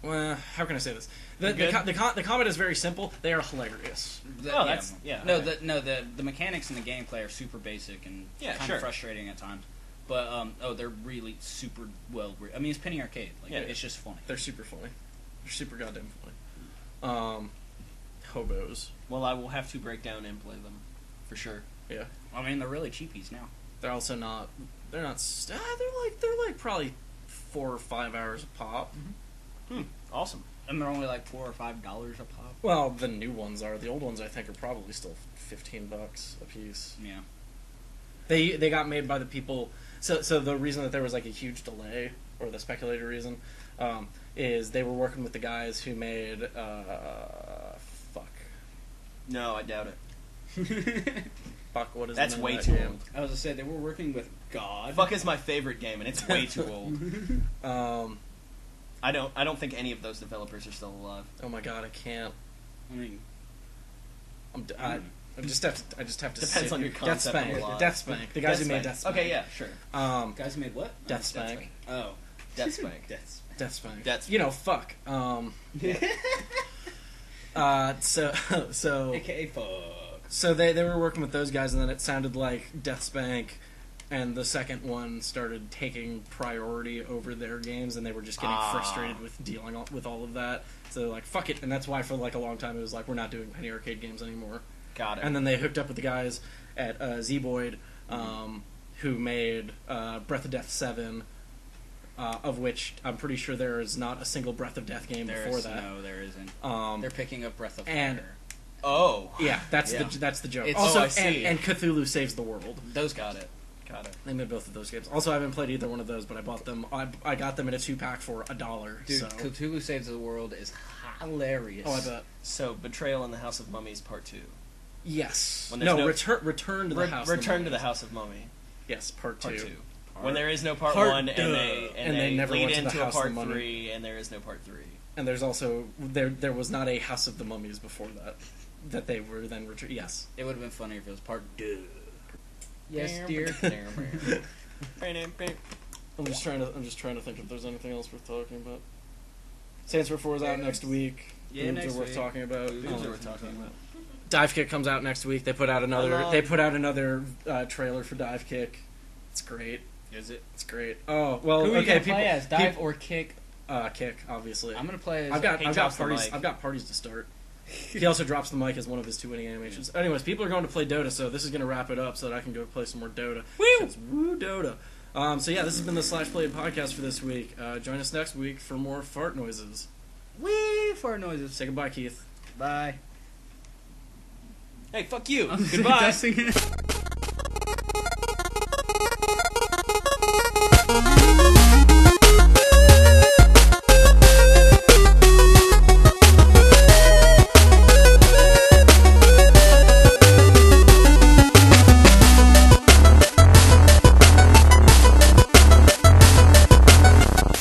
Well, how can I say this? The combat is very simple. They are hilarious. Oh, that's- yeah, No, okay. the mechanics in the gameplay are super basic and Yeah, kind sure. of frustrating at times. But they're really super well. I mean, it's Penny Arcade. Like, Yeah. it's just funny. They're super funny. They're super goddamn funny. Hobos. Well, I will have to break down and play them for sure. Yeah. I mean, they're really cheapies now. They're also not. They're not. They're like probably 4 or 5 hours a pop. Awesome. And they're only like $4 or $5 a pop. Well, the new ones are. The old ones, I think, are probably still $15 a piece. Yeah. They got made by the people. So the reason that there was like a huge delay, or the speculated reason, is they were working with the guys who made fuck. No, I doubt it. Fuck, what is That's the name way of too that game? old. I was gonna say they were working with God. Fuck is my favorite game, and it's way too old. I I don't think any of those developers are still alive. oh my god, I can't. I mean, I just have to. I just have to. Depends sit on your here. concept of Deathspank. alive. Deathspank. The guys who made Deathspank. Okay, yeah, sure. guys made what? Deathspank. Oh, Deathspank. Deathspank. Deathspank. You know, fuck. So AKA fuck. So they were working with those guys, and then it sounded like Deathspank and the second one started taking priority over their games, and they were just getting frustrated with dealing with all of that. So they're like, fuck it. And that's why for like a long time it was like, we're not doing Penny Arcade games anymore. Got it. And then they hooked up with the guys at Zeboyd, who made Breath of Death 7, of which I'm pretty sure there is not a single Breath of Death game before that. No, there isn't. They're picking up Breath of and- Fire. Oh. Yeah, that's Yeah. the joke. It's- Also, I see. and Cthulhu Saves the World. Those Got guys. it. Got it. They made both of those games. Also, I haven't played either one of those, but I bought them. I got them in a 2-pack for $1. Dude, So. Cthulhu Saves the World is hilarious. Oh, I bet. So, Betrayal in the House of Mummies Part 2. Yes. When there's No, no- return to the house. of Return to the Mummies. House of Mummy. Yes, part 2. Part 2. When there is no Part Part 1, duh. and they And they never lead went to the into a House of Part Mummy. 3, and there is no Part 3. And there's also there was not a House of the Mummies before that they were then returned. Yes. It would have been funny if it was part 2. Yes, dear. I'm just trying to think if there's anything else worth talking about. Saints Row 4 is out next week. Yeah, Boobs next are worth week. talking about. Boobs are worth talking about. Dive Kick comes out next week. They put out another trailer for Dive Kick. It's great. Is it? It's great. Oh well, Who are you okay. gonna play as? Dive or Kick? Kick, obviously. I'm gonna play as. I've got drops the parties. mic. I've got parties to start. He also drops the mic as one of his 2 winning animations. Anyways, people are going to play Dota, so this is going to wrap it up so that I can go play some more Dota. Woo Dota. So yeah, this has been the Slashplayed Podcast for this week. Join us next week for more fart noises. Wee fart noises. Say goodbye, Keith. Bye. Hey, fuck you. I'm Goodbye. testing it.